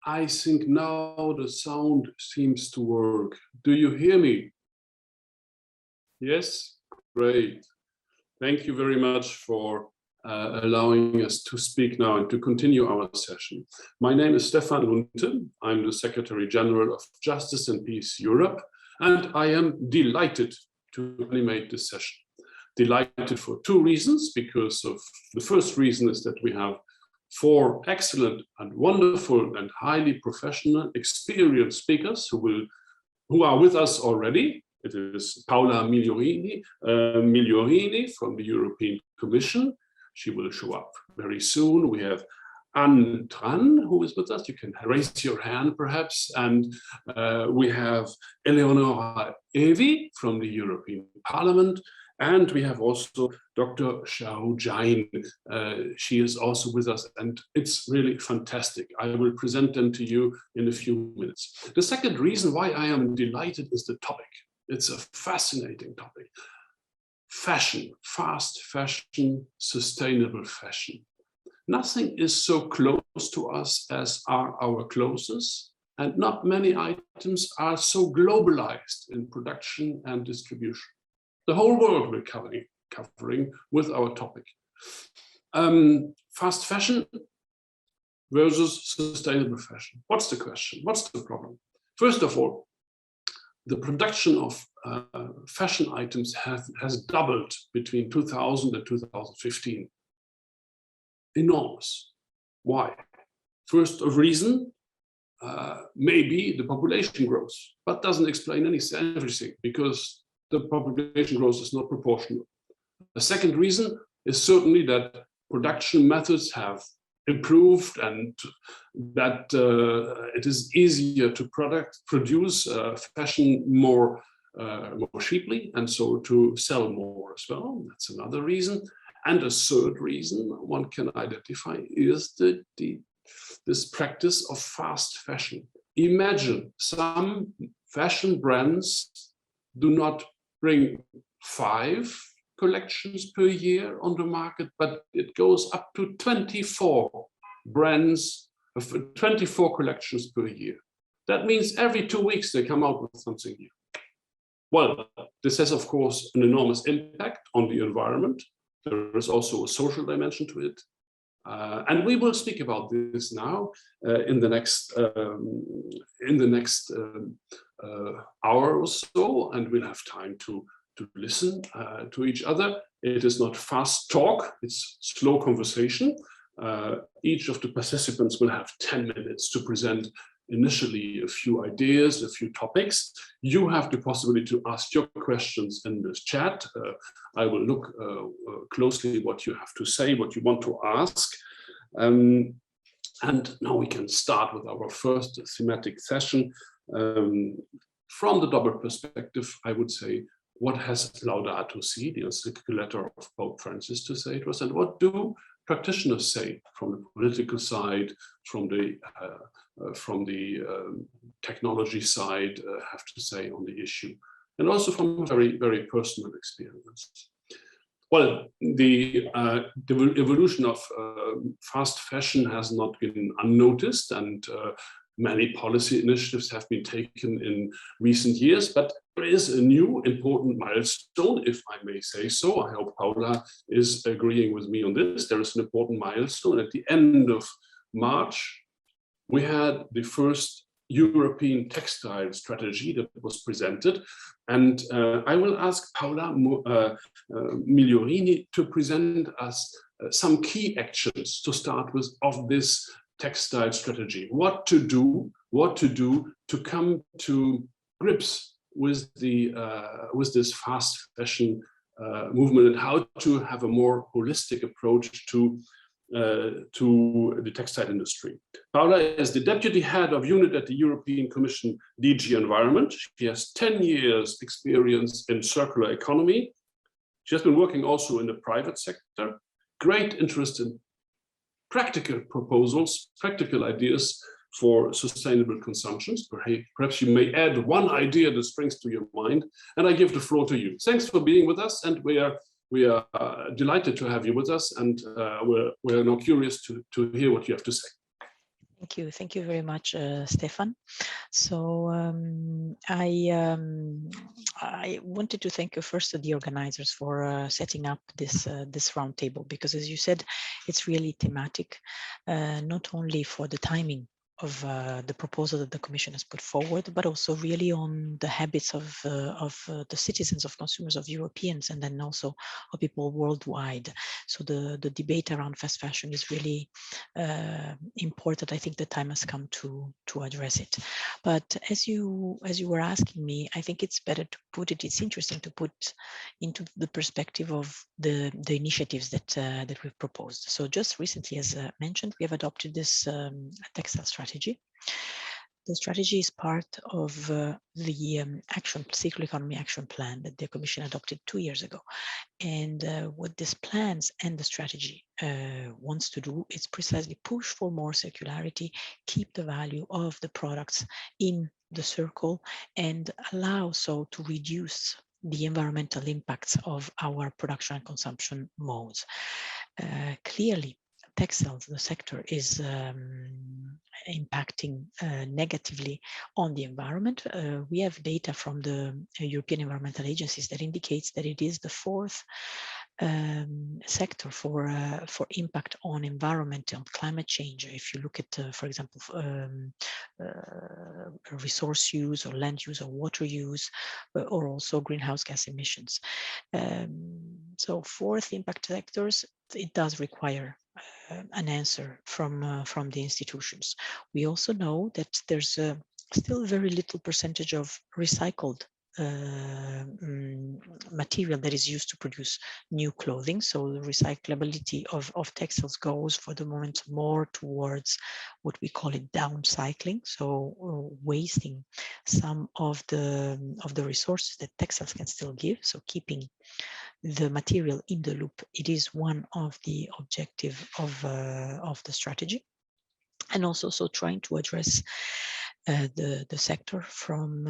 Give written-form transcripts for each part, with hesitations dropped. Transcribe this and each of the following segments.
I think now the sound seems to work. Do you hear me? Yes? Great. Thank you very much for allowing us to speak now and to continue our session. My name is Stefan Lunte. I'm the Secretary General of Justice and Peace Europe, and I am delighted to animate this session. Delighted for two reasons, because of the first reason is that we have four excellent and wonderful and highly professional, experienced speakers who are with us already. It is Paola Migliorini from the European Commission. She will show up very soon. We have Anne Tran, who is with us. You can raise your hand, perhaps. And we have Eleonora Evi from the European Parliament. And we have also Dr. Shao Jain. She is also with us, and it's really fantastic. I will present them to you in a few minutes. The second reason why I am delighted is the topic. It's a fascinating topic. Fashion, fast fashion, sustainable fashion. Nothing is so close to us as are our clothes, and not many items are so globalized in production and distribution. The whole world we're covering with our topic. Fast fashion versus sustainable fashion. What's the question? What's the problem? First of all, the production of fashion items has doubled between 2000 and 2015. Enormous. Why? First of reason, maybe the population growth, but doesn't explain everything, because the population growth is not proportional. The second reason is certainly that production methods have improved and that it is easier to produce fashion more cheaply, and so to sell more as well. That's another reason. And a third reason one can identify is this practice of fast fashion. Imagine some fashion brands do not bring 5 collections per year on the market, but it goes up to 24 brands, 24 collections per year. That means every 2 weeks they come out with something new. Well, this has, of course, an enormous impact on the environment. There is also a social dimension to it. And we will speak about this now in the next hour or so, and we'll have time to listen to each other. It is not fast talk, it's slow conversation. Each of the participants will have 10 minutes to present initially a few ideas, a few topics. You have the possibility to ask your questions in this chat. I will look closely what you have to say, what you want to ask. And now we can start with our first thematic session. From the double perspective, I would say, what has Laudato Si, the encyclical letter of Pope Francis, to say to us, and what do practitioners say from the political side, from the technology side, have to say on the issue, and also from very, very personal experience. Well, the evolution of fast fashion has not been unnoticed, and many policy initiatives have been taken in recent years, but there is a new important milestone, if I may say so. I hope Paola is agreeing with me on this. There is an important milestone. At the end of March, we had the first European textile strategy that was presented. And I will ask Paola Migliorini to present us some key actions to start with of this textile strategy. What to do to come to grips with this fast fashion movement, and how to have a more holistic approach to the textile industry. Paola is the deputy head of unit at the European Commission DG Environment. She has 10 years experience in circular economy. She has been working also in the private sector. Great interest in practical proposals, practical ideas for sustainable consumptions. Perhaps you may add one idea that springs to your mind, and I give the floor to you. Thanks for being with us, and we are delighted to have you with us, and we're now curious to hear what you have to say. Thank you very much, Stefan. So I wanted to thank you first to the organizers for setting up this this roundtable, because as you said, it's really thematic, not only for the timing of the proposal that the Commission has put forward, but also really on the habits of the citizens, of consumers, of Europeans, and then also of people worldwide. So the debate around fast fashion is really important. I think the time has come to address it. But as you were asking me, I think it's better to put it. It's interesting to put into the perspective of the initiatives that that we've proposed. So just recently, as mentioned, we have adopted this textile strategy. The strategy is part of the circular economy action plan that the Commission adopted 2 years ago. And what this plans and the strategy wants to do is precisely push for more circularity, keep the value of the products in the circle, and allow so to reduce the environmental impacts of our production and consumption modes. Clearly, textiles, the sector, is impacting negatively on the environment. We have data from the European environmental agencies that indicates that it is the fourth sector for impact on environment and climate change. If you look at, for example, resource use or land use or water use, or also greenhouse gas emissions. So fourth impact sectors, it does require an answer from the institutions. We also know that there's still very little percentage of recycled material that is used to produce new clothing. So the recyclability of textiles goes for the moment more towards what we call it downcycling. So wasting some of the resources that textiles can still give. So keeping the material in the loop, it is one of the objective of the strategy. And also so trying to address the sector from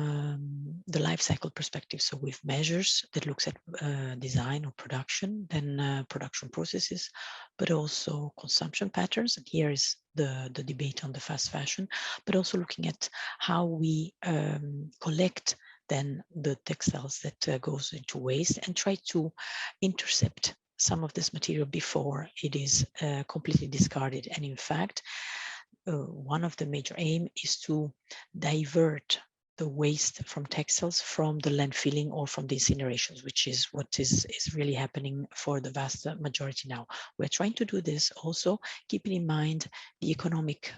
the life cycle perspective. So with measures that looks at design or production, then production processes, but also consumption patterns. And here is the debate on the fast fashion, but also looking at how we collect then the textiles that goes into waste and try to intercept some of this material before it is completely discarded. And in fact, one of the major aim is to divert the waste from textiles from the landfilling or from the incinerations, which is what is really happening for the vast majority now. We're trying to do this also keeping in mind the economic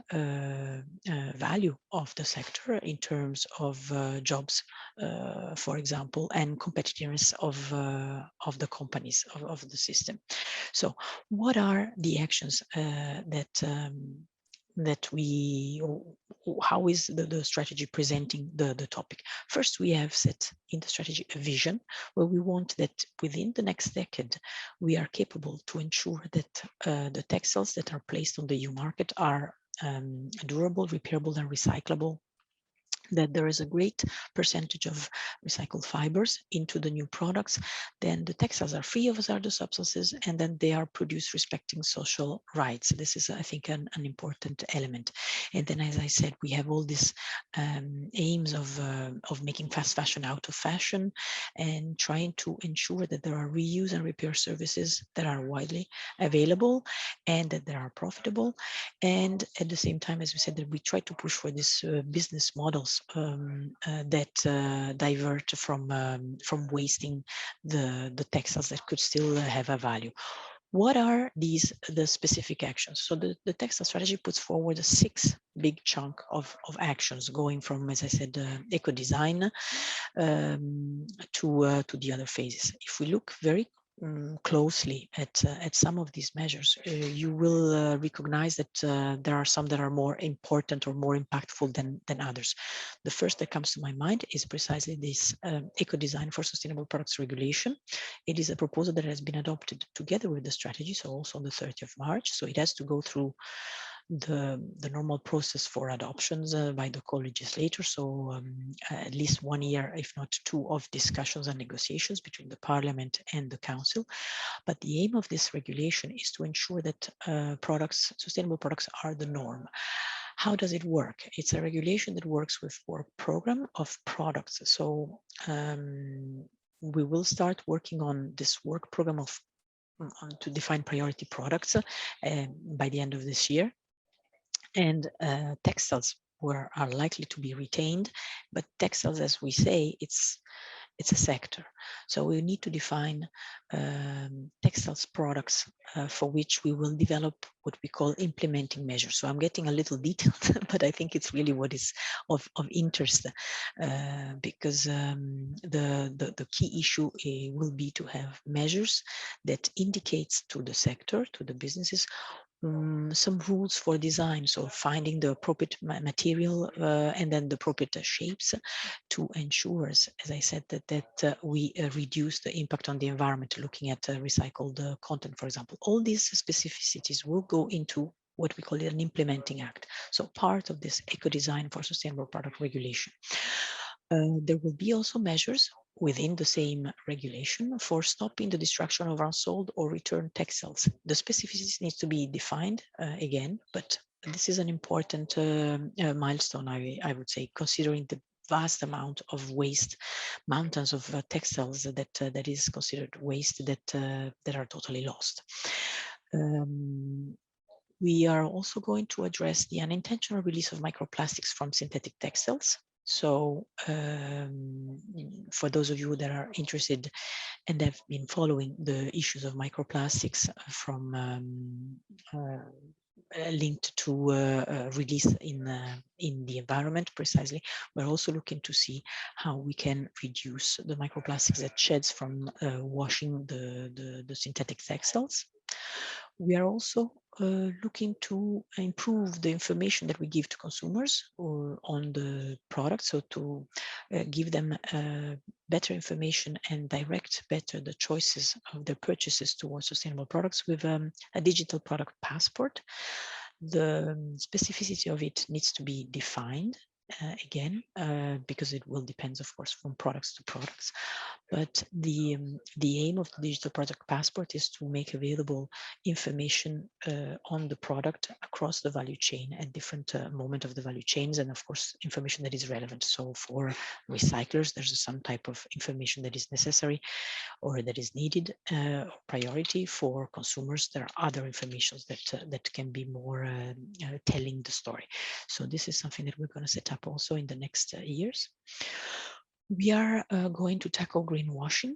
value of the sector in terms of jobs, for example, and competitiveness of the companies, of the system. So what are the actions that we, how is the strategy presenting the topic? First, we have set in the strategy a vision where we want that within the next decade, we are capable to ensure that the textiles that are placed on the EU market are durable, repairable, and recyclable, that there is a great percentage of recycled fibers into the new products, then the textiles are free of hazardous substances, and then they are produced respecting social rights. This is, I think, an important element. And then, as I said, we have all these aims of making fast fashion out of fashion and trying to ensure that there are reuse and repair services that are widely available and that they are profitable. And at the same time, as we said, that we try to push for these business models that divert from wasting the textiles that could still have a value. What are the specific actions? So the textile strategy puts forward a 6 big chunk of actions, going from, as I said, eco-design to the other phases. If we look very closely at some of these measures, you will recognize that there are some that are more important or more impactful than others. The first that comes to my mind is precisely this eco-design for sustainable products regulation. It is a proposal that has been adopted together with the strategy, so also on the 30th of March. So it has to go through the normal process for adoptions by the co-legislator. So at least 1 year, if not 2, of discussions and negotiations between the Parliament and the Council. But the aim of this regulation is to ensure that sustainable products are the norm. How does it work? It's a regulation that works with work program of products. So we will start working on this work program of to define priority products by the end of this year. And textiles are likely to be retained, but textiles, as we say, it's a sector. So we need to define textiles products for which we will develop what we call implementing measures. So I'm getting a little detailed, but I think it's really what is of interest because the key issue will be to have measures that indicates to the sector, to the businesses, some rules for design, so finding the appropriate material and then the appropriate shapes to ensure, as I said, that we reduce the impact on the environment, looking at recycled content, for example. All these specificities will go into what we call an implementing act. So part of this eco-design for sustainable product regulation. There will be also measures within the same regulation for stopping the destruction of unsold or returned textiles. The specificities needs to be defined again, but this is an important milestone, I would say, considering the vast amount of waste, mountains of textiles that is considered waste that are totally lost. We are also going to address the unintentional release of microplastics from synthetic textiles. So for those of you that are interested and have been following the issues of microplastics from linked to release in the environment precisely, we're also looking to see how we can reduce the microplastics that sheds from washing the synthetic textiles. We are also looking to improve the information that we give to consumers on the product, so to give them better information and direct better the choices of their purchases towards sustainable products with a digital product passport. The specificity of it needs to be defined again, because it will depend, of course, from products to products. But the aim of the digital product passport is to make available information on the product across the value chain at different moments of the value chains, and of course, information that is relevant. So for recyclers, there's some type of information that is necessary or that is needed, priority. For consumers, there are other informations that can be more telling the story. So this is something that we're going to set up also in the next years. We are going to tackle greenwashing.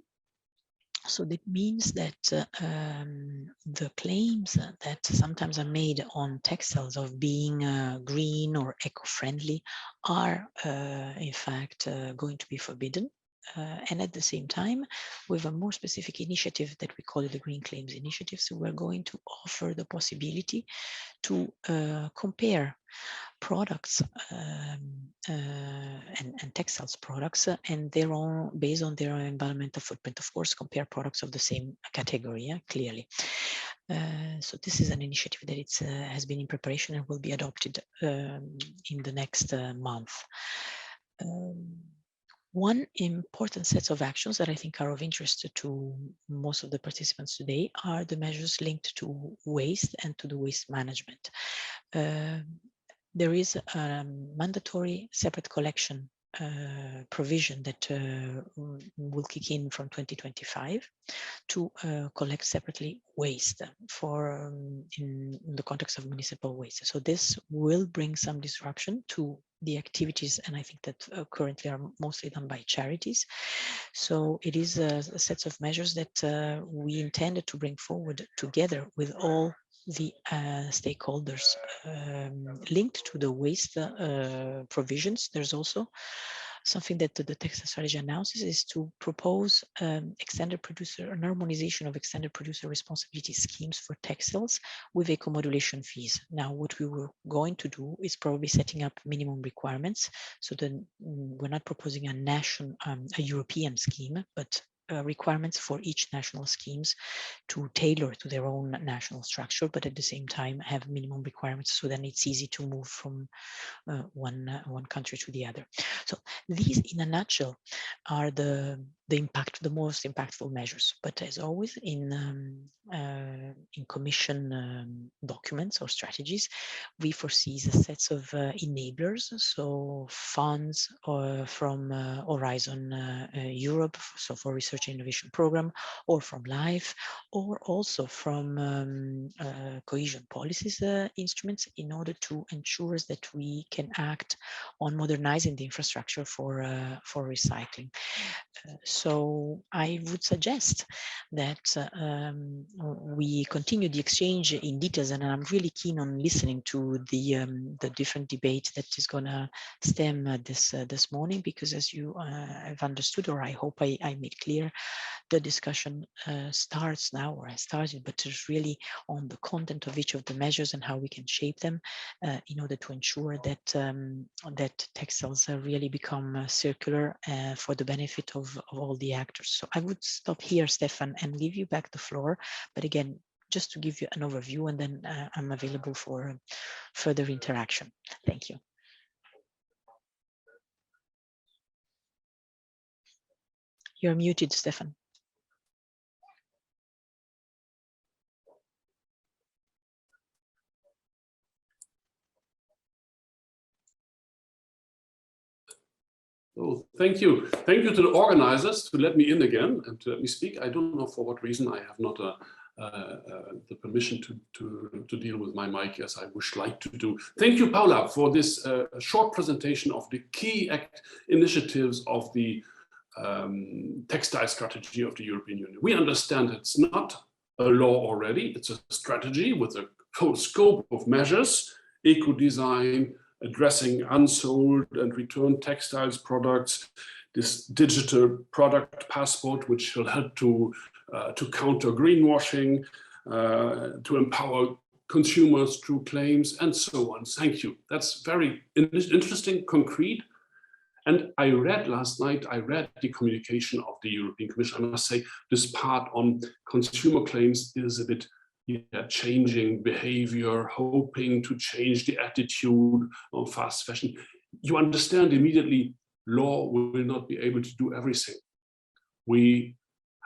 So that means that the claims that sometimes are made on textiles of being green or eco-friendly are in fact going to be forbidden. And at the same time, with a more specific initiative that we call it the Green Claims Initiative, so we're going to offer the possibility to compare products and textiles products and their own, based on their environmental footprint. Of course, compare products of the same category, clearly. So this is an initiative that has been in preparation and will be adopted in the next month. One important set of actions that I think are of interest to most of the participants today are the measures linked to waste and to the waste management. There is a mandatory separate collection provision that will kick in from 2025 to collect separately waste for in the context of municipal waste. So this will bring some disruption to the activities, and I think that currently are mostly done by charities. So it is a set of measures that we intended to bring forward together with all the stakeholders linked to the waste provisions. There's also something that the textile strategy announces, is to propose extended producer, an harmonization of extended producer responsibility schemes for textiles with eco-modulation fees. Now, what we were going to do is probably setting up minimum requirements. So then we're not proposing a European scheme, but requirements for each national schemes to tailor to their own national structure, but at the same time have minimum requirements, so then it's easy to move from one country to the other. So these, in a nutshell, are the most impactful measures. But as always in Commission documents or strategies, we foresee the sets of enablers, so funds from Horizon Europe, so for research and innovation program, or from LIFE, or also from cohesion policies instruments, in order to ensure that we can act on modernizing the infrastructure for recycling. So I would suggest that we continue the exchange in details, and I'm really keen on listening to the different debate that is going to stem this morning, because as you have understood, or I hope I made clear, the discussion starts now, or has started, but it's really on the content of each of the measures and how we can shape them in order to ensure that that textiles really become circular for the benefit of all the actors. So I would stop here, Stefan, and give you back the floor. But again, just to give you an overview, and then I'm available for further interaction. Thank you. You're muted, Stefan. Oh, thank you. Thank you to the organizers to let me in again and to let me speak. I don't know for what reason I have not the permission to deal with my mic as I would like to do. Thank you, Paula, for this short presentation of the key initiatives of the textile strategy of the European Union. We understand it's not a law already, it's a strategy with a full scope of measures, eco-design, addressing unsold and returned textiles products, this digital product passport, which will help to counter greenwashing, to empower consumers through claims, and so on. Thank you. That's very interesting, concrete. And I read last night, the communication of the European Commission. I must say, this part on consumer claims is a bit changing behavior, hoping to change the attitude of fast fashion. You understand immediately, law will not be able to do everything. We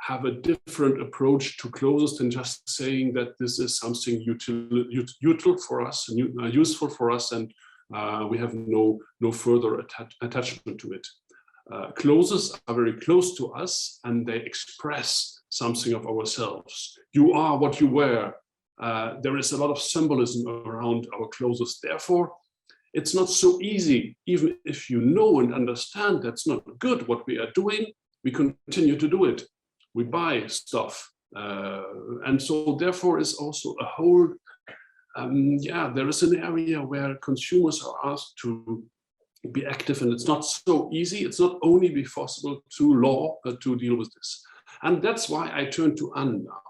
have a different approach to clauses than just saying that this is something useful for us, and we have no further attachment to it. Clauses are very close to us, and they express something of ourselves. You are what you wear. There is a lot of symbolism around our clauses. Therefore, it's not so easy, even if you know and understand that's not good what we are doing, we continue to do it. We buy stuff. And so therefore is also a whole, there is an area where consumers are asked to be active, and it's not so easy. It's not only possible through law to deal with this. And that's why I turn to Anne now.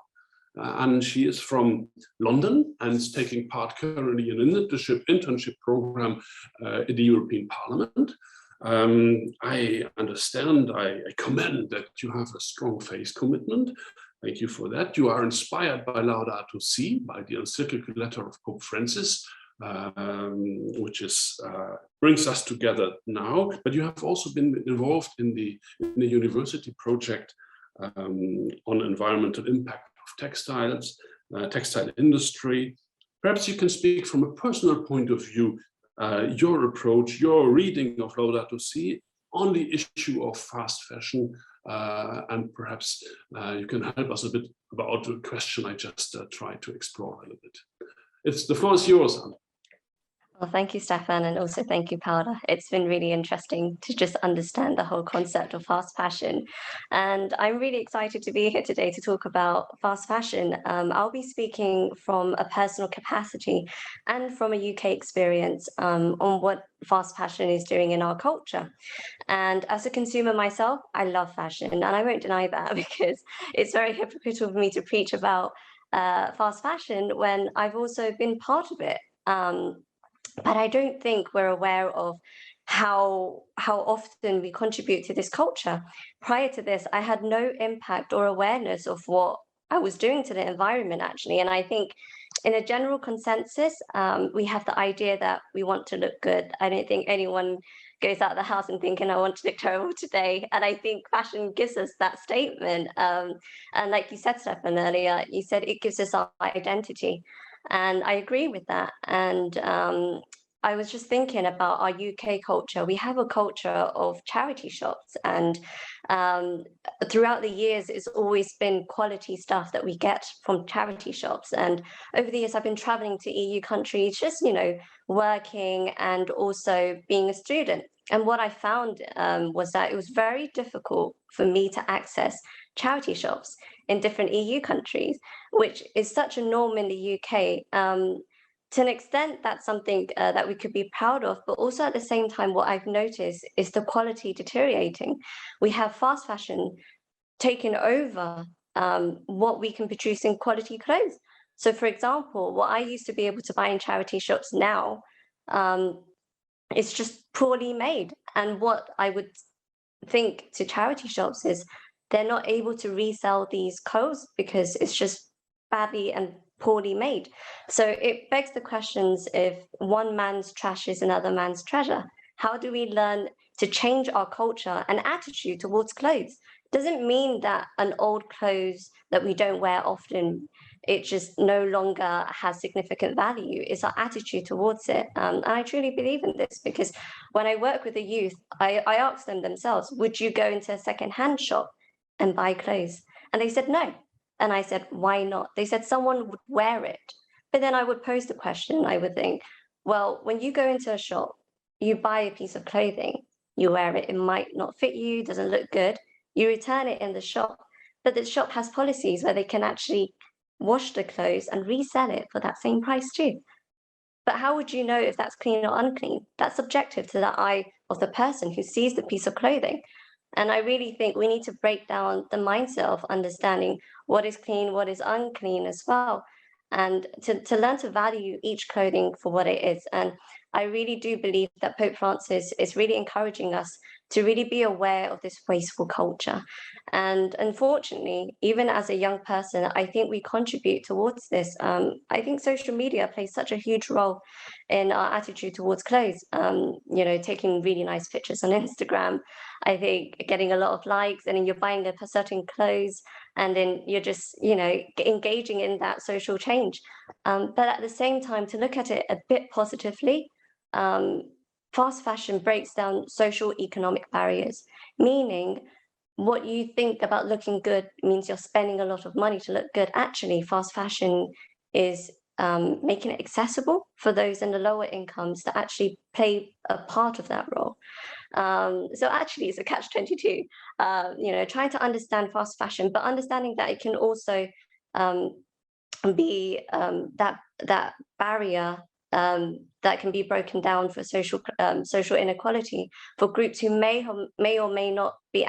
Anne, she is from London and is taking part currently in an internship program in the European Parliament. I understand, I commend that you have a strong faith commitment. Thank you for that. You are inspired by Laudato Si, by the Encyclical letter of Pope Francis, which brings us together now. But you have also been involved in the university project on environmental impact of textiles, textile industry. Perhaps you can speak from a personal point of view, your approach, your reading of Laudato Si on the issue of fast fashion, and perhaps you can help us a bit about the question I just tried to explore a little bit. The floor is yours, Anne. Well, thank you, Stefan, and also thank you, Paula. It's been really interesting to just understand the whole concept of fast fashion. And I'm really excited to be here today to talk about fast fashion. I'll be speaking from a personal capacity and from a UK experience on what fast fashion is doing in our culture. And as a consumer myself, I love fashion, and I won't deny that, because it's very hypocritical for me to preach about fast fashion when I've also been part of it. But I don't think we're aware of how often we contribute to this culture. Prior to this, I had no impact or awareness of what I was doing to the environment, actually. And I think in a general consensus, we have the idea that we want to look good. I don't think anyone goes out of the house and thinking, I want to look terrible today. And I think fashion gives us that statement. And like you said, Stefan, earlier, you said it gives us our identity. And I agree with that. And I was just thinking about our UK culture. We have a culture of charity shops, and throughout the years, it's always been quality stuff that we get from charity shops. And over the years, I've been traveling to EU countries, just, you know, working and also being a student. And what I found was that it was very difficult for me to access charity shops in different EU countries, which is such a norm in the UK. To an extent, that's something that we could be proud of, but also at the same time, what I've noticed is the quality deteriorating. We have fast fashion taking over what we can produce in quality clothes. So for example, what I used to be able to buy in charity shops now, it's just poorly made. And what I would think to charity shops is they're not able to resell these clothes because it's just badly and poorly made. So it begs the questions, if one man's trash is another man's treasure, how do we learn to change our culture and attitude towards clothes? Doesn't mean that an old clothes that we don't wear often, it just no longer has significant value. It's our attitude towards it. And I truly believe in this, because when I work with the youth, I ask them themselves, would you go into a secondhand shop and buy clothes? And they said no. And I said, why not? They said someone would wear it. But then I would pose the question, I would think, well, when you go into a shop, you buy a piece of clothing, you wear it, it might not fit you, doesn't look good, you return it in the shop. But the shop has policies where they can actually wash the clothes and resell it for that same price too. But how would you know if that's clean or unclean? That's subjective to the eye of the person who sees the piece of clothing. And I really think we need to break down the mindset of understanding what is clean, what is unclean as well, and to learn to value each clothing for what it is. And I really do believe that Pope Francis is really encouraging us to really be aware of this wasteful culture. And unfortunately, even as a young person, I think we contribute towards this. I think social media plays such a huge role in our attitude towards clothes. You know, taking really nice pictures on Instagram, I think getting a lot of likes, and then you're buying a certain clothes, and then you're just, you know, engaging in that social change. But at the same time, to look at it a bit positively, fast fashion breaks down social economic barriers, meaning what you think about looking good means you're spending a lot of money to look good. Actually, fast fashion is making it accessible for those in the lower incomes to actually play a part of that role. So actually, it's a catch-22. You know, trying to understand fast fashion, but understanding that it can also be that barrier that can be broken down for social inequality for groups who may or may not be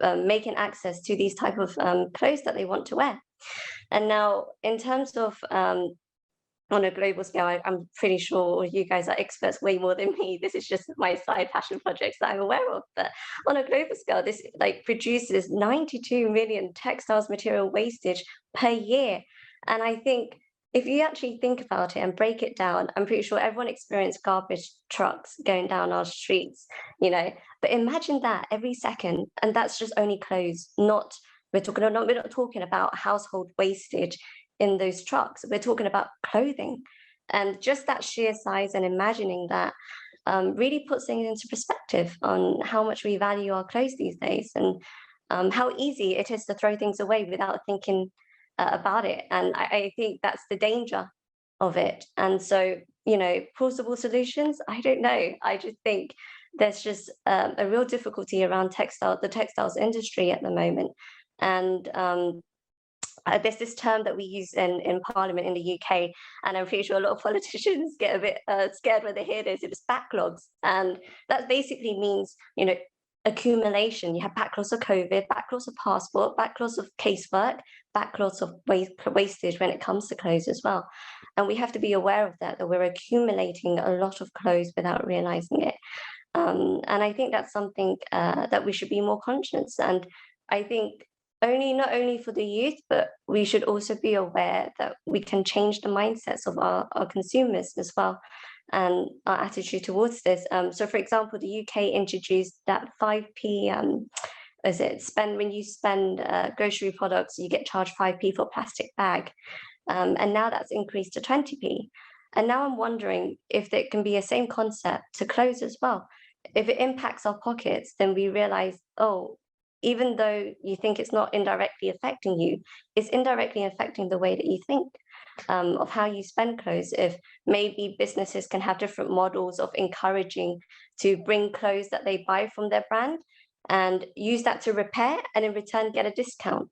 making access to these type of clothes that they want to wear. And now, in terms of on a global scale, I'm pretty sure you guys are experts way more than me. This is just my side passion projects that I'm aware of. But on a global scale, this like produces 92 million textiles material wastage per year. And I think if you actually think about it and break it down, I'm pretty sure everyone experienced garbage trucks going down our streets, you know. But imagine that every second, and that's just only clothes. We're not talking about household wastage in those trucks. We're talking about clothing, and just that sheer size and imagining that really puts things into perspective on how much we value our clothes these days, and how easy it is to throw things away without thinking about it. And I think that's the danger of it. And so, you know, plausible solutions, I don't know. I just think there's just a real difficulty around the textiles industry at the moment. And there's this term that we use in Parliament in the UK, and I'm pretty sure a lot of politicians get a bit scared when they hear this. It's backlogs, and that basically means, you know, accumulation. You have backlogs of COVID, backlogs of passport, backlogs of casework, backlogs of wastage when it comes to clothes as well. And we have to be aware of that we're accumulating a lot of clothes without realizing it. And I think that's something that we should be more conscious. And I think not only for the youth, but we should also be aware that we can change the mindsets of our consumers as well, and our attitude towards this. So for example, the UK introduced that 5p, when you spend grocery products, you get charged 5p for a plastic bag. And now that's increased to 20p. And now I'm wondering if there can be a same concept to clothes as well. If it impacts our pockets, then we realize, oh, even though you think it's not indirectly affecting you, it's indirectly affecting the way that you think of how you spend clothes. If maybe businesses can have different models of encouraging to bring clothes that they buy from their brand and use that to repair, and in return get a discount.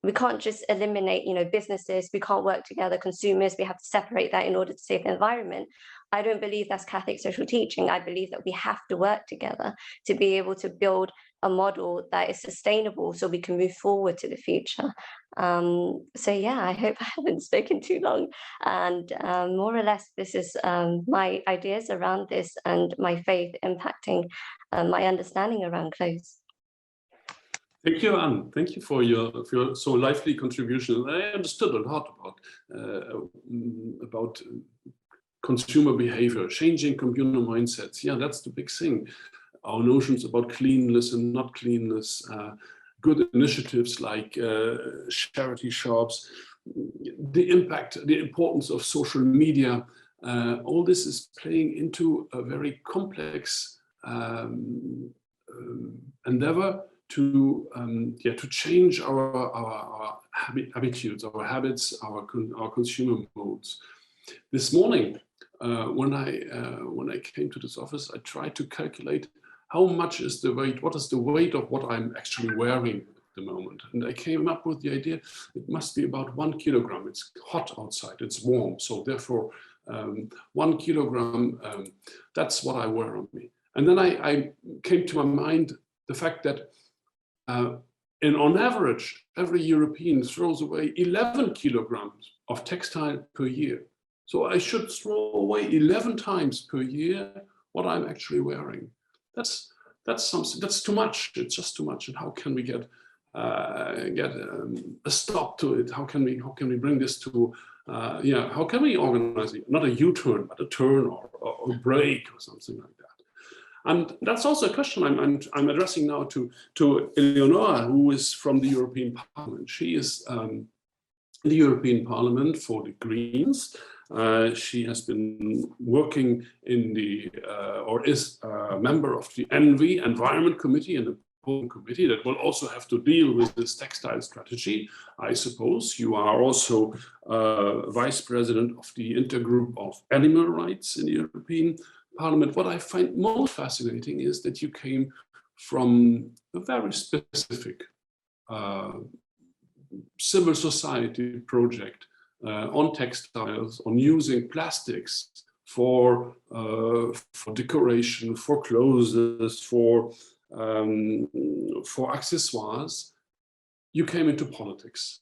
We can't just eliminate, businesses. We can't work together, consumers. We have to separate that in order to save the environment. I don't believe that's Catholic social teaching. I believe that we have to work together to be able to build a model that is sustainable so we can move forward to the future. So yeah, I hope I haven't spoken too long. And more or less, this is my ideas around this and my faith impacting my understanding around clothes. Thank you, Anne. Thank you for your so lively contribution. I understood a lot about consumer behavior, changing consumer mindsets. Yeah, that's the big thing. Our notions about cleanliness and not cleanliness, good initiatives like charity shops, the impact, the importance of social media. All this is playing into a very complex endeavor to change our attitudes, our habits, our consumer modes. This morning, when I came to this office, I tried to calculate how much is the weight, what is the weight of what I'm actually wearing at the moment. And I came up with the idea it must be about 1 kilogram. It's hot outside, it's warm. So therefore, 1 kilogram, that's what I wear on me. And then I came to my mind the fact that on average, every European throws away 11 kilograms of textile per year. So I should throw away 11 times per year what I'm actually wearing. That's too much. It's just too much. And how can we get a stop to it? How can we bring this to how can we organize it? Not a U-turn, but a turn or a break or something like that. And that's also a question I'm addressing now to Eleonora, who is from the European Parliament. She is in the European Parliament for the Greens. She has been working in or is a member of the ENVI Environment Committee and the important committee that will also have to deal with this textile strategy. I suppose you are also Vice President of the Intergroup of Animal Rights in the European Parliament. What I find most fascinating is that you came from a very specific civil society project on textiles, on using plastics for decoration, for clothes, for accessoires. You came into politics.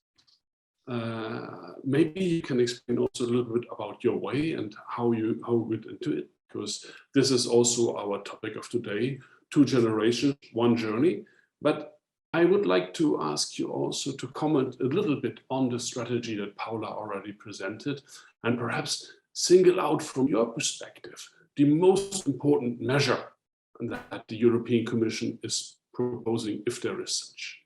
Maybe you can explain also a little bit about your way and how you went into it, because this is also our topic of today: 2 generations, 1 journey. But I would like to ask you also to comment a little bit on the strategy that Paula already presented, and perhaps single out from your perspective the most important measure that the European Commission is proposing, if there is such.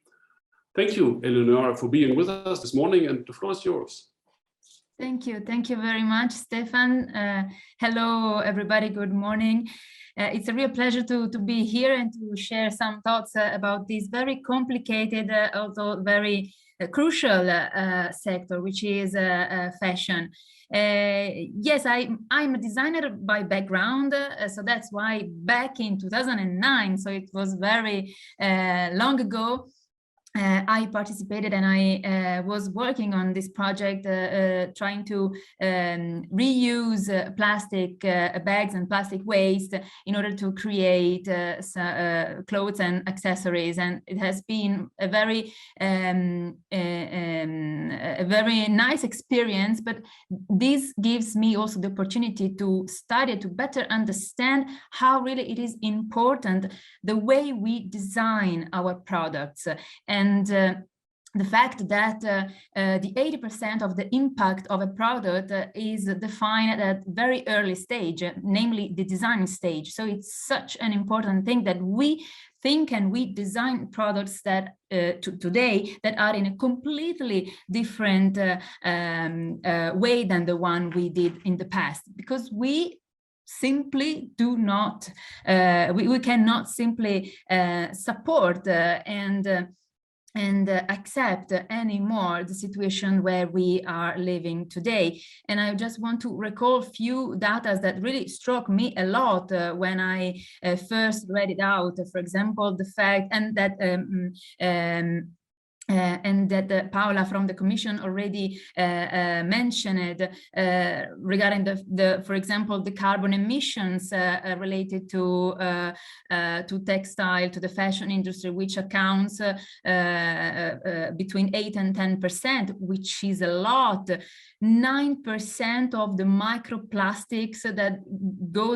Thank you, Eleonora, for being with us this morning, and the floor is yours. Thank you very much, Stefan. Hello, everybody. Good morning. It's a real pleasure to be here and to share some thoughts about this very complicated, although very crucial sector, which is fashion. Yes, I'm a designer by background, so that's why back in 2009, so it was very long ago, I participated and I was working on this project trying to reuse plastic bags and plastic waste in order to create clothes and accessories, and it has been a very nice experience. But this gives me also the opportunity to study, to better understand how really it is important the way we design our products. And the fact that the 80% of the impact of a product is defined at very early stage, namely the design stage. So it's such an important thing that we think and we design products that today that are in a completely different way than the one we did in the past, because we simply do not, we cannot simply support and accept anymore the situation where we are living today. And I just want to recall a few data that really struck me a lot when I first read it out. For example, the fact and that Paola from the Commission already mentioned regarding for example, the carbon emissions related to textile, to the fashion industry, which accounts between 8 and 10%, which is a lot. 9% of the microplastics that go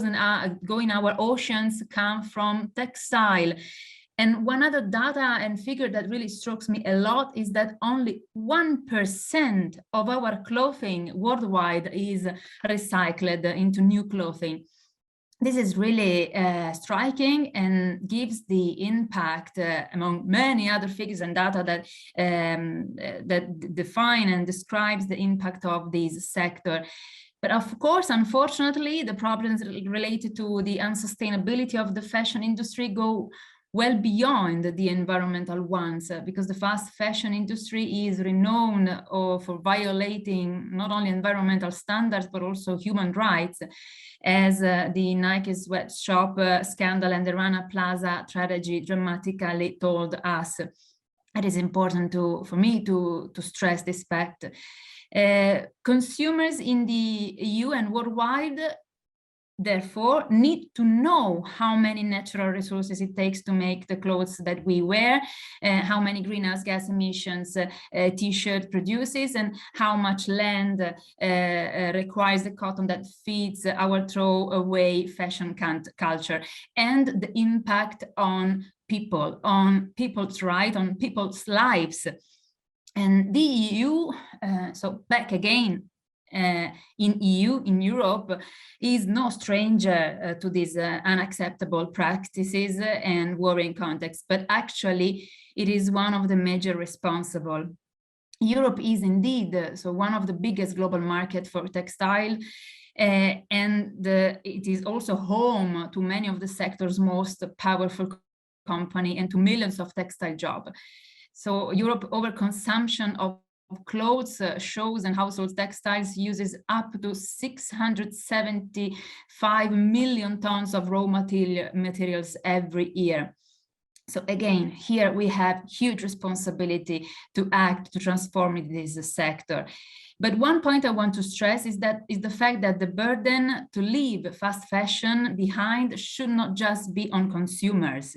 in our oceans come from textile. And one other data and figure that really strikes me a lot is that only 1% of our clothing worldwide is recycled into new clothing. This is really striking and gives the impact among many other figures and data that that define and describes the impact of this sector. But of course, unfortunately, the problems related to the unsustainability of the fashion industry go well beyond the environmental ones, because the fast fashion industry is renowned for violating not only environmental standards, but also human rights, as the Nike sweatshop scandal and the Rana Plaza tragedy dramatically told us. It is important for me to stress this fact. Consumers in the EU and worldwide therefore need to know how many natural resources it takes to make the clothes that we wear, how many greenhouse gas emissions a t-shirt produces, and how much land requires the cotton that feeds our throwaway fashion culture, and the impact on people, on people's rights, on people's lives. And the EU, so back again, in Europe, is no stranger to these unacceptable practices and worrying contexts, but actually it is one of the major responsible. Europe is indeed one of the biggest global markets for textile, and it is also home to many of the sector's most powerful companies and to millions of textile jobs. So Europe overconsumption of clothes, shoes and household textiles uses up to 675 million tons of raw materials every year. So again, here we have huge responsibility to act to transform this sector. But one point I want to stress is the fact that the burden to leave fast fashion behind should not just be on consumers.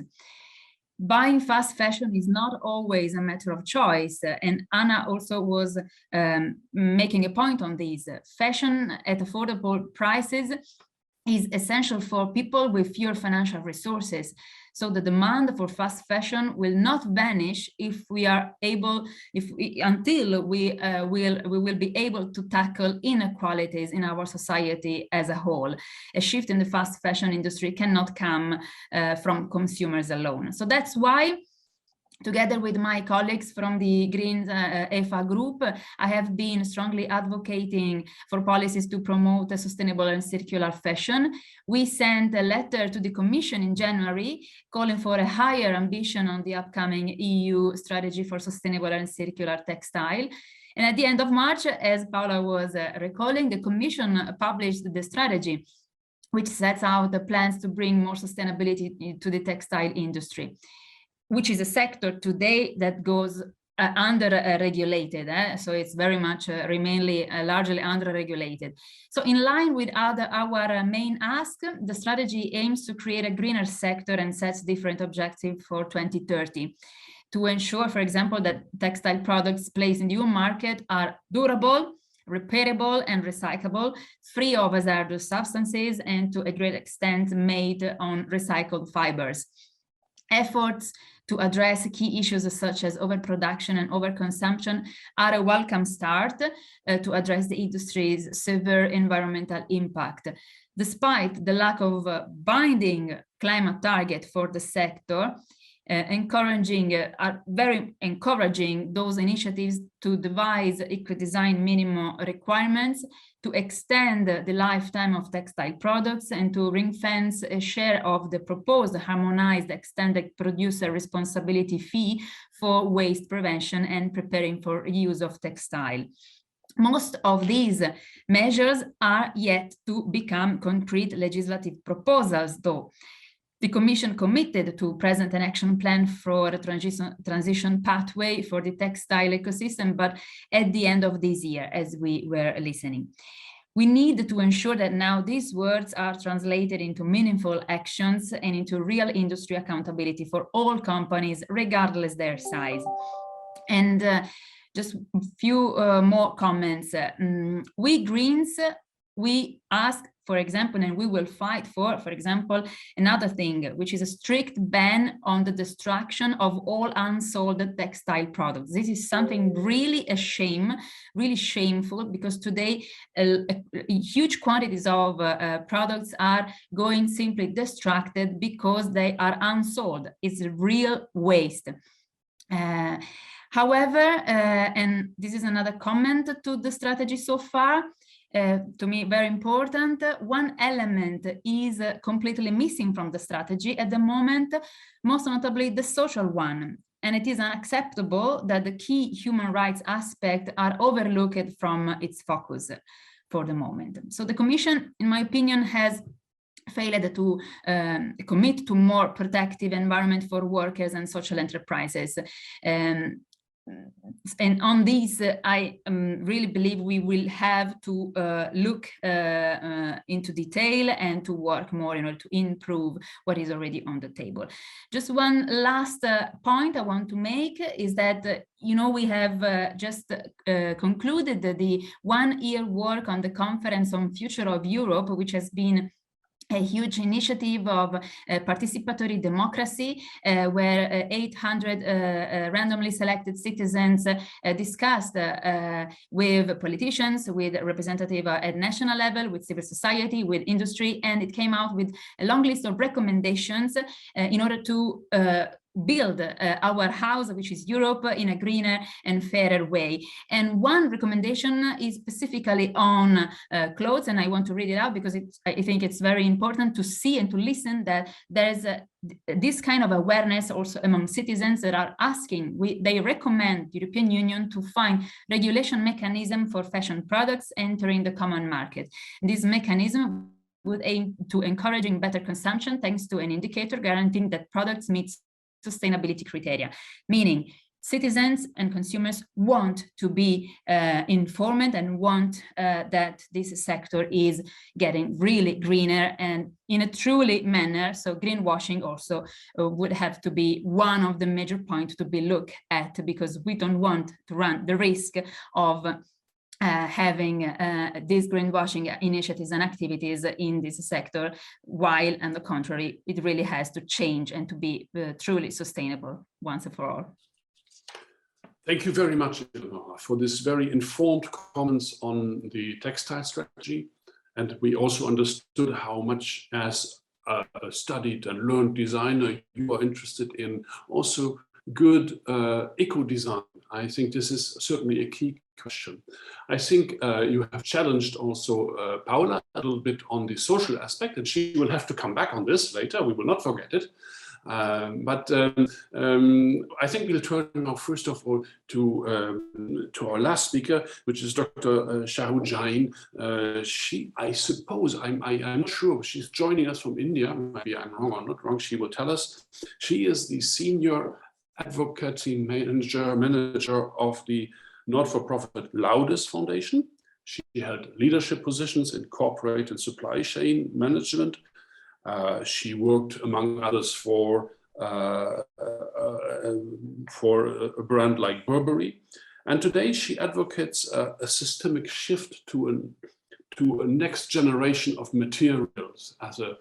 Buying fast fashion is not always a matter of choice, and Anna also was making a point on this. Fashion at affordable prices is essential for people with fewer financial resources. So the demand for fast fashion will not vanish if we are able, until we will be able to tackle inequalities in our society as a whole. A shift in the fast fashion industry cannot come from consumers alone. So that's why, together with my colleagues from the Green EFA group, I have been strongly advocating for policies to promote a sustainable and circular fashion. We sent a letter to the Commission in January calling for a higher ambition on the upcoming EU strategy for sustainable and circular textile. And at the end of March, as Paola was recalling, the Commission published the strategy, which sets out the plans to bring more sustainability to the textile industry. which is a sector today that goes under-regulated, so it's very much largely under-regulated. So in line with our main ask, the strategy aims to create a greener sector and sets different objectives for 2030 to ensure, for example, that textile products placed in the EU market are durable, repairable and recyclable, free of hazardous substances, and to a great extent made on recycled fibers. Efforts to address key issues such as overproduction and overconsumption are a welcome start to address the industry's severe environmental impact. Despite the lack of binding climate target for the sector, are very encouraging those initiatives to devise eco-design minimum requirements, to extend the lifetime of textile products, and to ring-fence a share of the proposed harmonized extended producer responsibility fee for waste prevention and preparing for reuse of textile. Most of these measures are yet to become concrete legislative proposals, though. The Commission committed to present an action plan for a transition pathway for the textile ecosystem, but at the end of this year, as we were listening. We need to ensure that now these words are translated into meaningful actions and into real industry accountability for all companies, regardless their size. And just a few more comments. We Greens, we ask, for example, and we will fight for example, another thing, which is a strict ban on the destruction of all unsold textile products. This is something really a shame, really shameful, because today huge quantities of products are going simply destructed because they are unsold. It's a real waste. However, and this is another comment to the strategy so far, to me very important, one element is completely missing from the strategy at the moment, most notably the social one. And it is unacceptable that the key human rights aspects are overlooked from its focus for the moment. So the Commission, in my opinion, has failed to commit to more protective environment for workers and social enterprises. And on this, I really believe we will have to look into detail and to work more in order to improve what is already on the table. Just one last point I want to make is that, you know, we have just concluded the one-year work on the Conference on Future of Europe, which has been a huge initiative of participatory democracy, where 800 randomly selected citizens discussed with politicians, with representatives at national level, with civil society, with industry, and it came out with a long list of recommendations in order to build our house, which is Europe, in a greener and fairer way. And one recommendation is specifically on clothes, and I want to read it out because I think it's very important to see and to listen that there's this kind of awareness also among citizens that are asking, they recommend the European Union to find regulation mechanism for fashion products entering the common market. This mechanism would aim to encouraging better consumption thanks to an indicator guaranteeing that products meet sustainability criteria, meaning citizens and consumers want to be informed and want that this sector is getting really greener and in a truly manner. So greenwashing also would have to be one of the major points to be looked at, because we don't want to run the risk of having these greenwashing initiatives and activities in this sector, while on the contrary, it really has to change and to be truly sustainable once and for all. Thank you very much, Eleonora, for this very informed comments on the textile strategy. And we also understood how much, as a studied and learned designer, you are interested in also good eco-design. I think this is certainly a key question. I think you have challenged also Paola a little bit on the social aspect, and she will have to come back on this later. We will not forget it. I think we'll turn now first of all to our last speaker, which is Dr. Charu Jain. I suppose, I'm not sure, she's joining us from India. Maybe I'm wrong or not wrong, she will tell us. She is the senior advocacy manager of the not-for-profit Laudato Si Foundation. She had leadership positions in corporate and supply chain management. She worked, among others, for a brand like Burberry. And today she advocates a systemic shift to a next generation of materials as a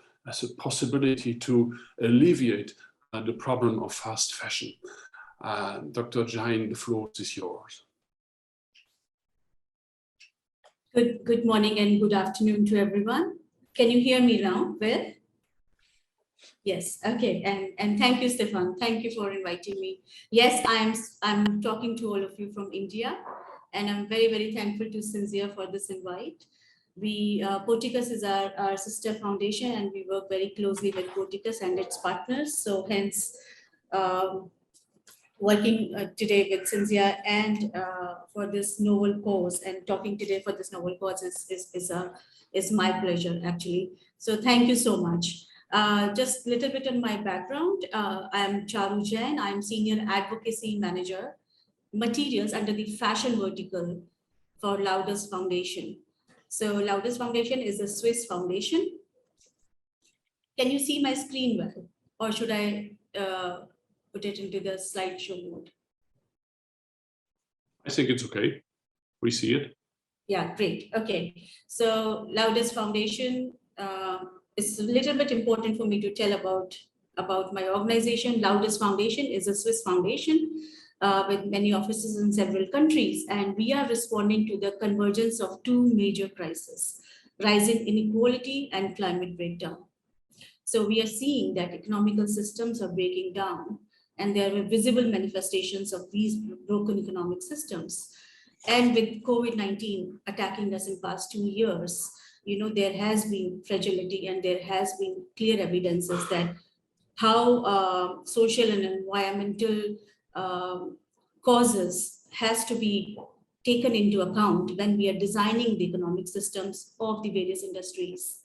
possibility to alleviate the problem of fast fashion. Dr. Jain, the floor is yours. Good morning and good afternoon to everyone. Can you hear me now? Well? Yes, okay, and thank you, Stefan. Thank you for inviting me. Yes, I'm talking to all of you from India, and I'm very, very thankful to CIDSE for this invite. Porticus is our sister foundation, and we work very closely with Porticus and its partners. So hence, working today with CIDSE and for this novel cause, and talking today for this novel cause is my pleasure, actually. So thank you so much. Just a little bit on my background. I'm Charu Jain. I'm Senior Advocacy Manager, Materials under the Fashion Vertical for Laudato Si Foundation. So Laudato Si Foundation is a Swiss foundation. Can you see my screen well? Or should I put it into the slideshow mode? I think it's okay. We see it. Yeah, great. Okay. So Laudato Si Foundation, it's a little bit important for me to tell about my organization. Laudato Si Foundation is a Swiss foundation with many offices in several countries, and we are responding to the convergence of two major crises: rising inequality and climate breakdown. So we are seeing that economical systems are breaking down, and there are visible manifestations of these broken economic systems. And with COVID-19 attacking us in past 2 years, there has been fragility, and there has been clear evidences that how social and environmental causes has to be taken into account when we are designing the economic systems of the various industries.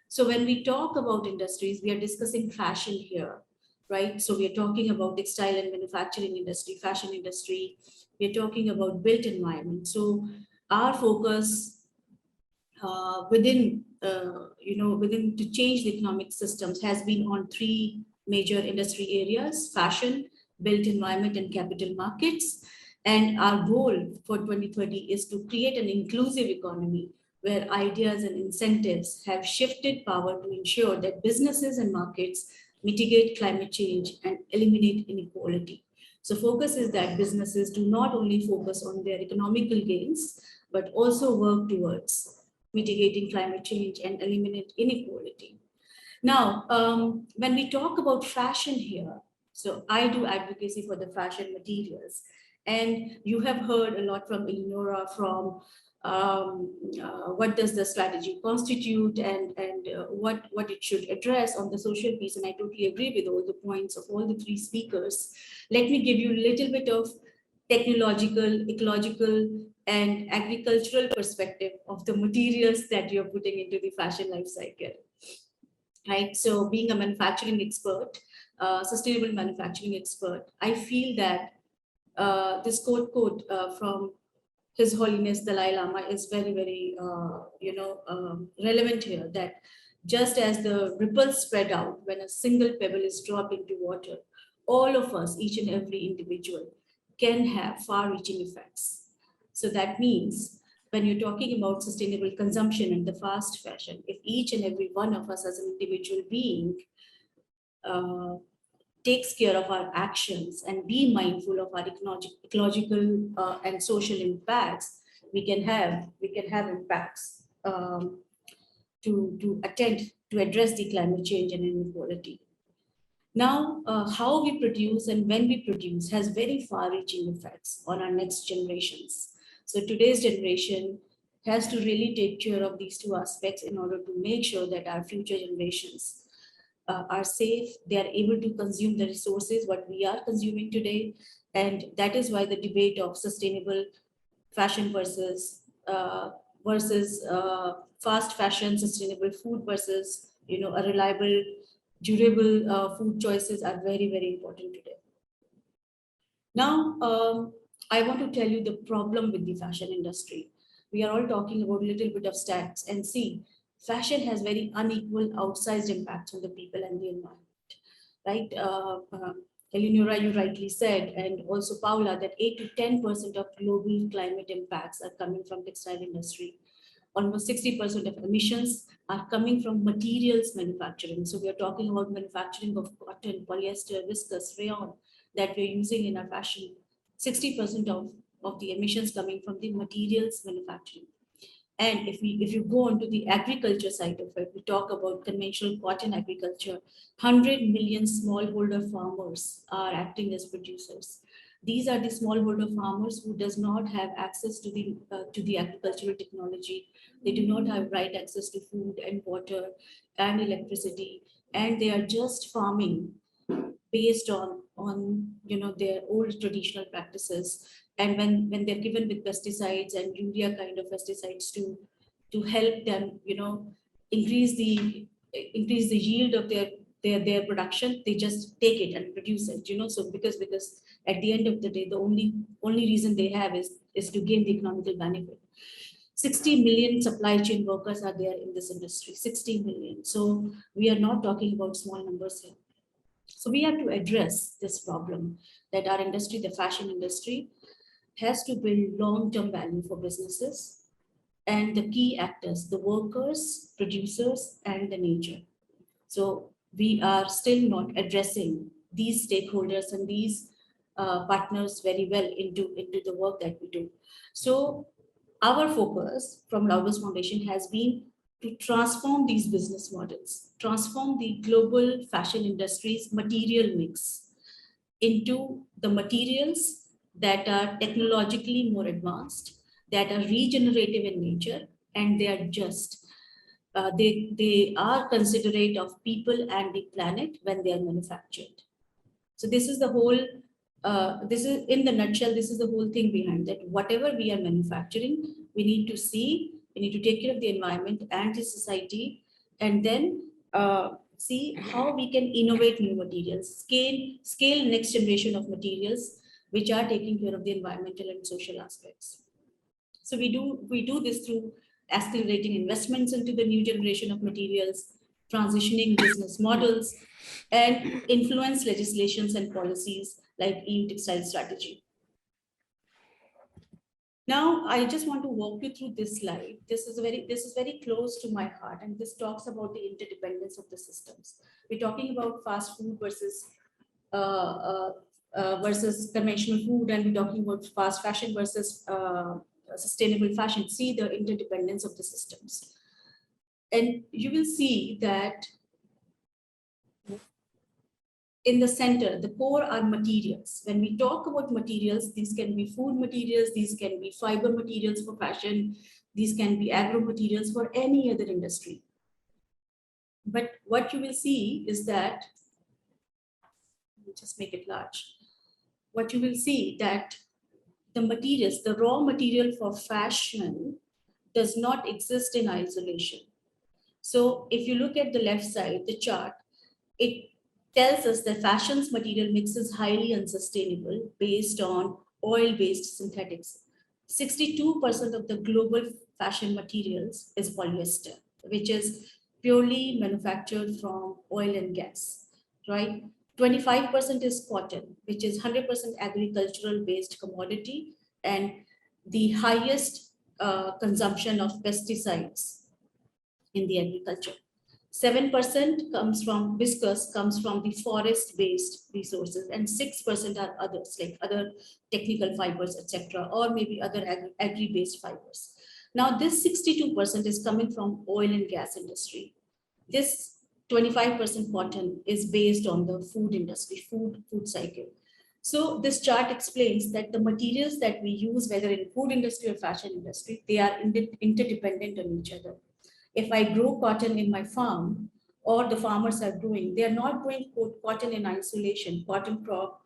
So when we talk about industries, we are discussing fashion here, right? So we are talking about textile and manufacturing industry, fashion industry. We are talking about built environment. So our focus within to change the economic systems has been on three major industry areas: fashion, built environment, and capital markets. And our goal for 2030 is to create an inclusive economy where ideas and incentives have shifted power to ensure that businesses and markets mitigate climate change and eliminate inequality. So focus is that businesses do not only focus on their economical gains, but also work towards mitigating climate change and eliminate inequality. Now, when we talk about fashion here, so I do advocacy for the fashion materials, and you have heard a lot from Eleonora from what does the strategy constitute and what it should address on the social piece, and I totally agree with all the points of all the three speakers. Let me give you a little bit of technological, ecological, and agricultural perspective of the materials that you're putting into the fashion life cycle, right? So being a manufacturing expert, sustainable manufacturing expert, I feel that this quote from His Holiness Dalai Lama is very, very, relevant here, that just as the ripples spread out when a single pebble is dropped into water, all of us, each and every individual, can have far-reaching effects. So that means when you're talking about sustainable consumption and the fast fashion, if each and every one of us as an individual being takes care of our actions and be mindful of our ecological and social impacts, we can have impacts to address the climate change and inequality. Now, how we produce and when we produce has very far-reaching effects on our next generations. So today's generation has to really take care of these two aspects in order to make sure that our future generations are safe, they are able to consume the resources what we are consuming today. And that is why the debate of sustainable fashion versus fast fashion, sustainable food versus a reliable, durable food choices are very, very important today. Now, I want to tell you the problem with the fashion industry. We are all talking about a little bit of stats, and see, fashion has very unequal, outsized impacts on the people and the environment, right? Eleonora, you rightly said, and also Paula, that 8 to 10% of global climate impacts are coming from textile industry. Almost 60% of emissions are coming from materials manufacturing. So we are talking about manufacturing of cotton, polyester, viscose, rayon that we're using in our fashion. 60% of the emissions coming from the materials manufacturing. And if you go on to the agriculture side of it, we talk about conventional cotton agriculture, 100 million smallholder farmers are acting as producers. These are the smallholder farmers who does not have access to the agricultural technology. They do not have right access to food and water and electricity, and they are just farming based on their old traditional practices. And when they're given with pesticides and urea kind of pesticides to help them increase the yield of their production, they just take it and produce it. So because at the end of the day, the only reason they have is to gain the economical benefit. 60 million supply chain workers are there in this industry, 60 million. So we are not talking about small numbers here. So we have to address this problem that our industry, the fashion industry, has to build long-term value for businesses and the key actors, the workers, producers, and the nature. So we are still not addressing these stakeholders and these partners very well into the work that we do. So our focus from Laudato Foundation has been to transform these business models, transform the global fashion industry's material mix into the materials that are technologically more advanced, that are regenerative in nature, and they are just. They are considerate of people and the planet when they are manufactured. So this is the whole, this is in the nutshell, this is the whole thing behind that. Whatever we are manufacturing, we need to take care of the environment and the society, and then see how we can innovate new materials, scale next generation of materials which are taking care of the environmental and social aspects. So we do this through accelerating investments into the new generation of materials, transitioning business models, and influence legislations and policies like EU textile strategy. Now, I just want to walk you through this slide. This is very close to my heart, and this talks about the interdependence of the systems. We're talking about fast food versus conventional food, and we're talking about fast fashion versus sustainable fashion. See the interdependence of the systems, and you will see that in the center, the core are materials. When we talk about materials, these can be food materials, these can be fiber materials for fashion, these can be agro materials for any other industry. But what you will see is that, let me just make it large. What you will see that the materials, the raw material for fashion does not exist in isolation. So if you look at the left side, the chart, it tells us that fashion's material mix is highly unsustainable based on oil-based synthetics. 62% of the global fashion materials is polyester, which is purely manufactured from oil and gas, right? 25% is cotton, which is 100% agricultural-based commodity, and the highest consumption of pesticides in the agriculture. 7% comes from viscose, comes from the forest-based resources, and 6% are others, like other technical fibers, etc., or maybe other agri-based fibers. Now, this 62% is coming from oil and gas industry. This 25% cotton is based on the food industry, food cycle. So this chart explains that the materials that we use, whether in food industry or fashion industry, they are interdependent on each other. If I grow cotton in my farm, or the farmers are growing, they are not growing cotton in isolation. Cotton crop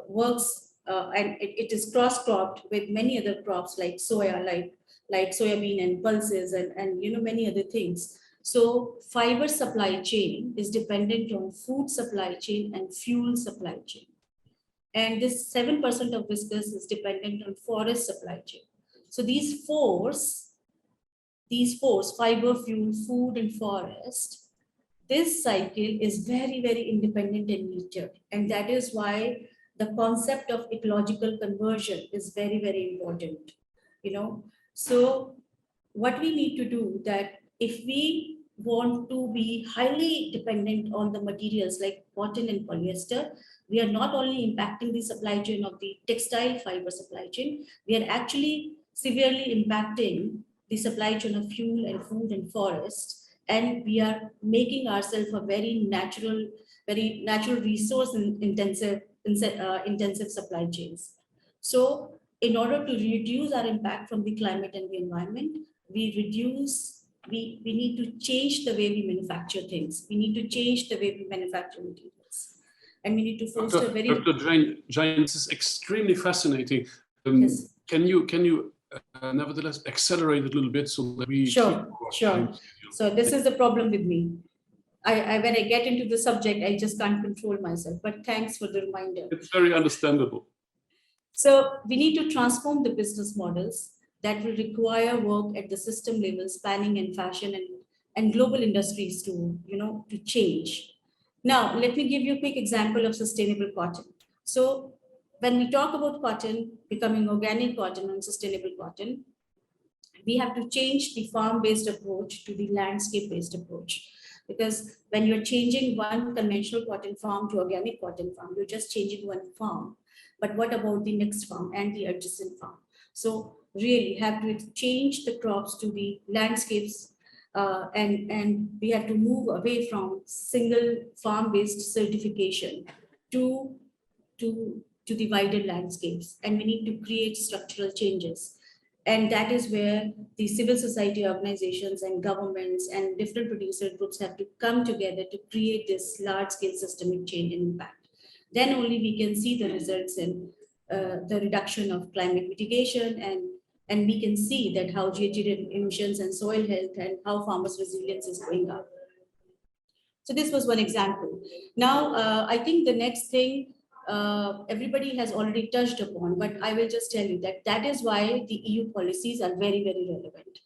works and it is cross-cropped with many other crops like soya, like soybean and pulses and many other things. So fiber supply chain is dependent on food supply chain and fuel supply chain. And this 7% of viscose is dependent on forest supply chain. So these fours, fiber, fuel, food, and forest, this cycle is very, very independent in nature. And that is why the concept of ecological conversion is very, very important. So what we need to do, that if we want to be highly dependent on the materials like cotton and polyester, we are not only impacting the supply chain of the textile fiber supply chain, we are actually severely impacting the supply chain of fuel and food and forest, and we are making ourselves a very natural resource intensive supply chains. So in order to reduce our impact from the climate and the environment, we need to change the way we manufacture things. We need to change the way we manufacture materials. And we need to foster Dr. Jain, this is extremely fascinating. Yes. Can you nevertheless accelerate a little bit so that we... Sure. So this is the problem with me. When I get into the subject, I just can't control myself, but thanks for the reminder. It's very understandable. So we need to transform the business models that will require work at the system level, spanning and fashion and global industries to change. Now, let me give you a quick example of sustainable cotton. So when we talk about cotton becoming organic cotton and sustainable cotton, we have to change the farm-based approach to the landscape-based approach. Because when you're changing one conventional cotton farm to organic cotton farm, you're just changing one farm. But what about the next farm and the adjacent farm? So really have to change the crops to the landscapes, and we have to move away from single farm-based certification to the wider landscapes, and we need to create structural changes. And that is where the civil society organizations and governments and different producer groups have to come together to create this large-scale systemic change and impact. Then only we can see the results in the reduction of climate mitigation, and we can see that how GHG emissions and soil health and how farmers' resilience is going up. So this was one example. Now, I think the next thing everybody has already touched upon, but I will just tell you that is why the EU policies are very, very relevant.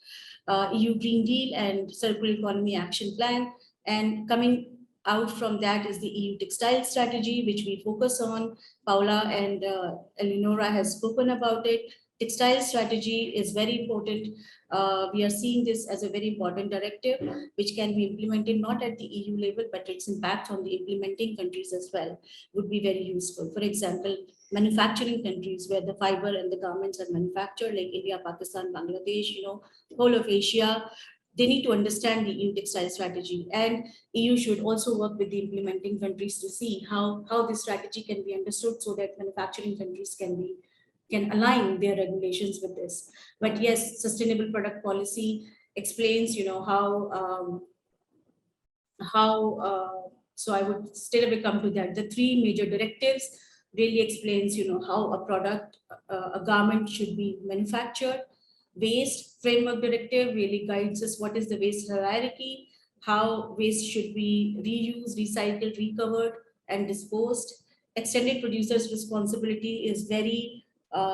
EU Green Deal and Circular Economy Action Plan, and coming out from that is the EU Textile Strategy, which we focus on. Paula and Eleonora has spoken about it. Textile strategy is very important. We are seeing this as a very important directive, which can be implemented not at the EU level, but its impact on the implementing countries as well would be very useful. For example, manufacturing countries where the fiber and the garments are manufactured, like India, Pakistan, Bangladesh, whole of Asia, they need to understand the EU textile strategy, and EU should also work with the implementing countries to see how this strategy can be understood so that manufacturing countries can align their regulations with this. But yes, sustainable product policy explains, so I would still come to that. The three major directives really explains, how a product, a garment should be manufactured. Waste framework directive really guides us what is the waste hierarchy, how waste should be reused, recycled, recovered, and disposed. Extended producers' responsibility is very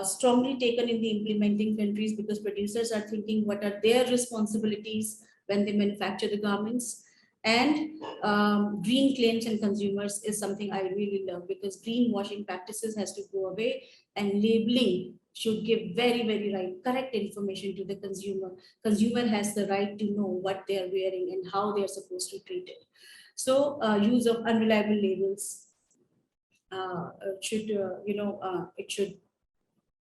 strongly taken in the implementing countries, because producers are thinking what are their responsibilities when they manufacture the garments. And green claims and consumers is something I really love, because greenwashing practices has to go away, and labeling should give very, very correct information to the consumer. Consumer has the right to know what they are wearing and how they are supposed to treat it. So use of unreliable labels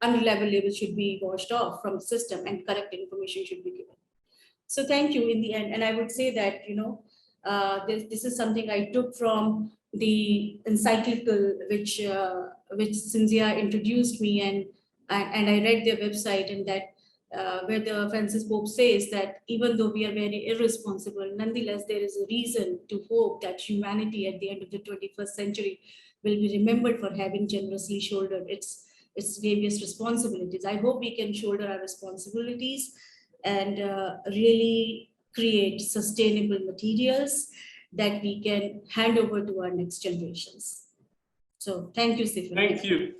unreliable labels should be washed off from the system, and correct information should be given. So thank you in the end. And I would say that, this is something I took from the Encyclical, which Cynthia introduced me, and I read their website, and that where the Francis Pope says that even though we are very irresponsible, nonetheless, there is a reason to hope that humanity at the end of the 21st century will be remembered for having generously shouldered its various responsibilities. I hope we can shoulder our responsibilities and really create sustainable materials that we can hand over to our next generations. So thank you, Stephen. Thank you.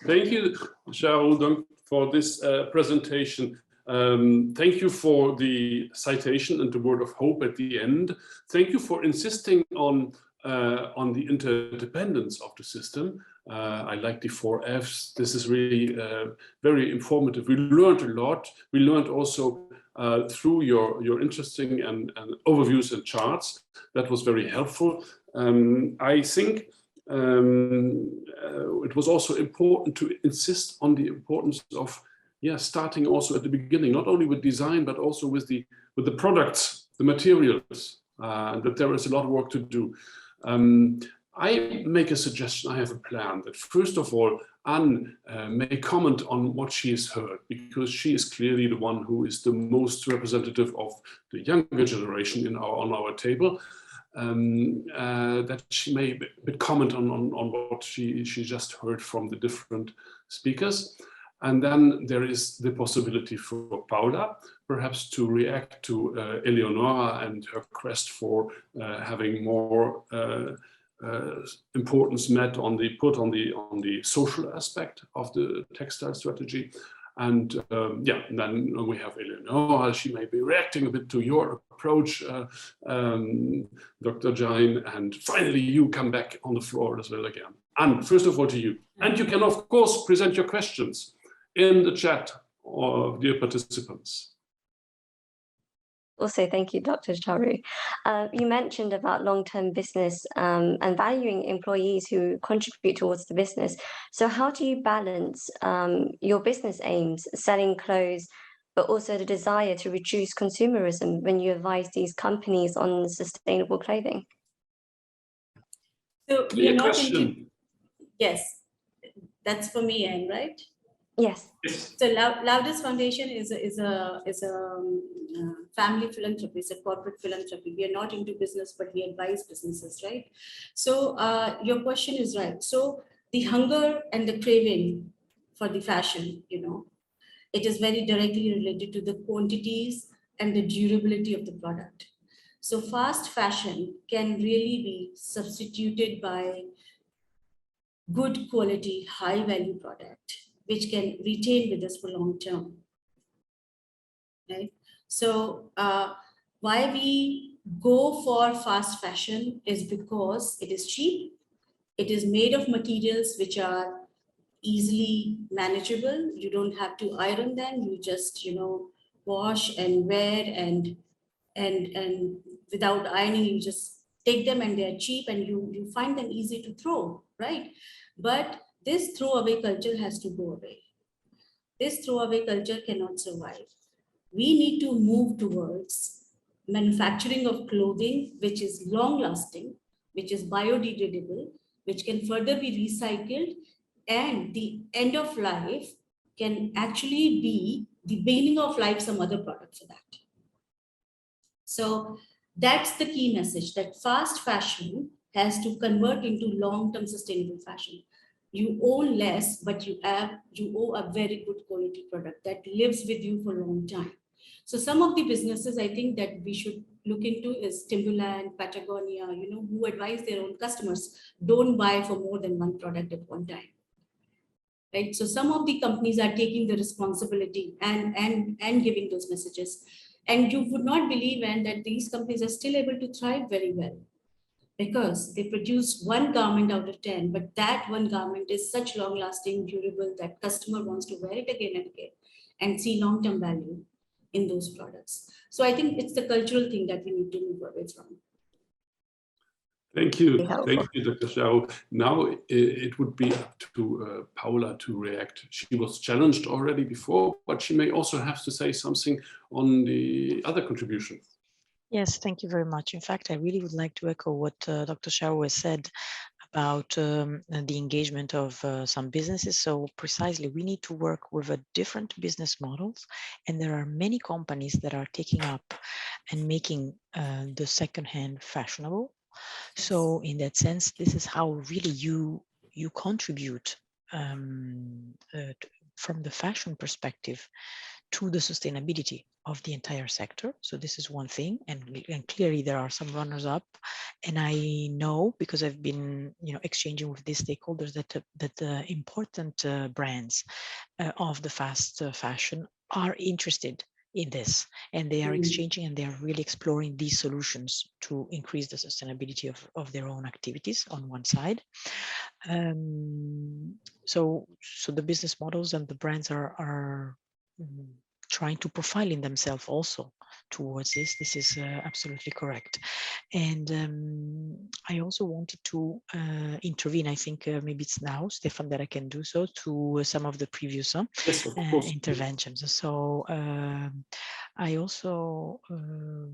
Thank you, Shahrul, for this presentation. Thank you for the citation and the word of hope at the end. Thank you for insisting on the interdependence of the system. I like the 4 Fs. This is really very informative. We learned a lot. We learned also through your interesting and overviews and charts. That was very helpful. I think it was also important to insist on the importance of starting also at the beginning, not only with design, but also with the products, the materials, that there is a lot of work to do. I make a suggestion, I have a plan that first of all, Anne may comment on what she has heard, because she is clearly the one who is the most representative of the younger generation on our table. That she may comment on what she just heard from the different speakers. And then there is the possibility for Paula, perhaps to react to Eleonora and her quest for having more importance put on the social aspect of the textile strategy. And then we have Eleonora. She may be reacting a bit to your approach, Dr. Jain, and finally you come back on the floor as well again. And first of all to you. And you can of course present your questions in the chat, dear participants. Also, thank you, Dr. Charu. You mentioned about long-term business and valuing employees who contribute towards the business. So how do you balance your business aims, selling clothes, but also the desire to reduce consumerism when you advise these companies on sustainable clothing? So we are not into, yes, that's for me, Anne, right? Yes. So Laudato Foundation is a family philanthropy, it's a corporate philanthropy. We are not into business, but we advise businesses, right? So your question is right. So the hunger and the craving for the fashion, it is very directly related to the quantities and the durability of the product. So fast fashion can really be substituted by good quality, high value product, which can retain with us for long term, right? So why we go for fast fashion is because it is cheap. It is made of materials which are easily manageable. You don't have to iron them. You just, wash and wear and without ironing, you just take them and they're cheap and you find them easy to throw, right? But this throwaway culture has to go away. This throwaway culture cannot survive. We need to move towards manufacturing of clothing, which is long lasting, which is biodegradable, which can further be recycled, and the end of life can actually be the beginning of life, some other product for that. So that's the key message, that fast fashion has to convert into long-term sustainable fashion. You own less, but you owe a very good quality product that lives with you for a long time. So some of the businesses I think that we should look into is Timberland, Patagonia, who advise their own customers, don't buy for more than one product at one time. Right? So some of the companies are taking the responsibility and giving those messages. And you would not believe, Anne, that these companies are still able to thrive very well, because they produce one garment out of 10, but that one garment is such long-lasting, durable, that customer wants to wear it again and again and see long-term value in those products. So I think it's the cultural thing that we need to move away from. Thank you. Thank you, Dr. Xiao. Now it would be up to Paula to react. She was challenged already before, but she may also have to say something on the other contributions. Yes, thank you very much. In fact, I really would like to echo what Dr. Xiao has said about the engagement of some businesses. So precisely, we need to work with different business models, and there are many companies that are taking up and making the secondhand fashionable. So in that sense, this is how really you contribute from the fashion perspective to the sustainability of the entire sector. So this is one thing, and clearly there are some runners up, and I know, because I've been exchanging with these stakeholders, that the important brands of the fast fashion are interested in this, and they are exchanging and they are really exploring these solutions to increase the sustainability of their own activities on one side. So the business models and the brands are trying to profile in themselves also towards this. This is absolutely correct. And I also wanted to intervene. I think maybe it's now, Stefan, that I can do so, to some of the previous yes, of course. interventions. So I also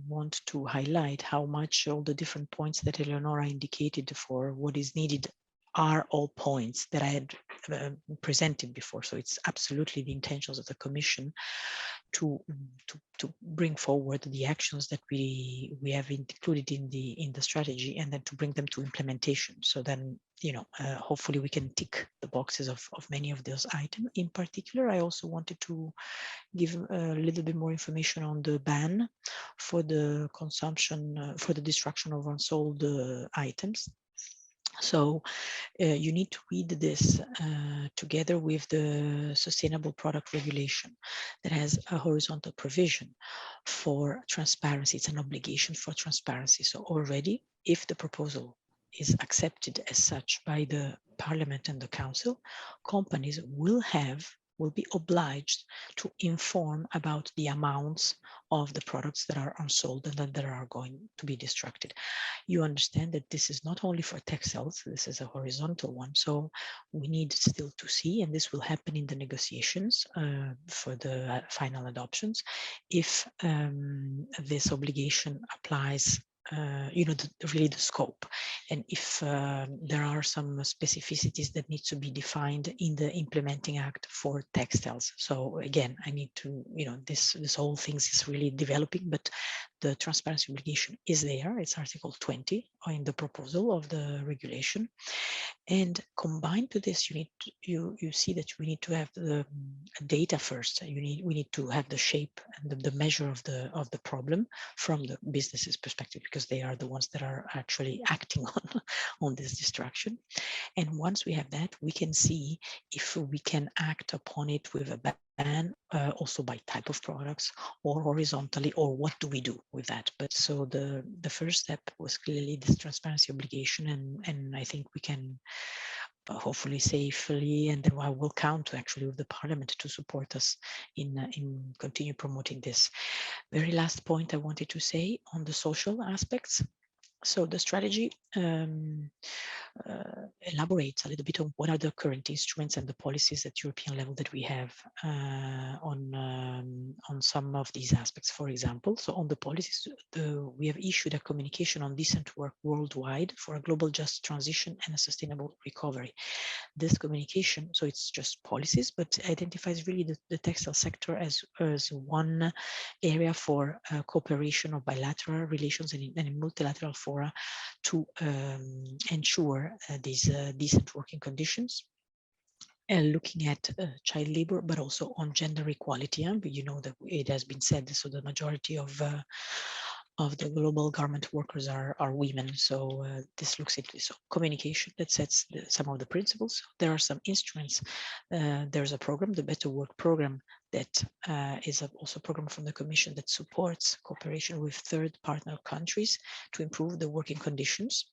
want to highlight how much all the different points that Eleonora indicated for what is needed are all points that I had presented before. So it's absolutely the intentions of the Commission to bring forward the actions that we have included in the strategy, and then to bring them to implementation. So then, hopefully we can tick the boxes of many of those items. In particular, I also wanted to give a little bit more information on the ban for the consumption, for the destruction of unsold items. So you need to read this together with the Sustainable Product Regulation that has a horizontal provision for transparency. It's an obligation for transparency. So already, if the proposal is accepted as such by the Parliament and the Council, companies will be obliged to inform about the amounts of the products that are unsold and that are going to be destructed. You understand that this is not only for textiles, this is a horizontal one. So we need still to see, and this will happen in the negotiations for the final adoptions, if this obligation applies really the scope, and if there are some specificities that need to be defined in the implementing act for textiles. So again, I need to, this whole thing is really developing, but the transparency obligation is there. It's Article 20 in the proposal of the regulation. And combined to this, you see that we need to have the data first. We need to have the shape and the measure of the problem from the business's perspective, because they are the ones that are actually acting on this destruction. And once we have that, we can see if we can act upon it with a ban, also by type of products or horizontally, or what do we do with that. But so the first step was clearly this transparency obligation, and I think we can hopefully safely, and then I will count actually with the Parliament to support us in continue promoting this. Very last point I wanted to say on the social aspects. So the strategy elaborates a little bit on what are the current instruments and the policies at European level that we have on some of these aspects. For example, so on the policies, we have issued a communication on decent work worldwide for a global just transition and a sustainable recovery. This communication, so it's just policies, but identifies really the textile sector as one area for cooperation of bilateral relations and in multilateral fora to ensure these decent working conditions. Looking at child labor, but also on gender equality. But you know that it has been said, so the majority of the global garment workers are women. So this looks into this. So communication that sets some of the principles. There are some instruments. There's a program, the Better Work Program, that is also a program from the Commission that supports cooperation with third partner countries to improve the working conditions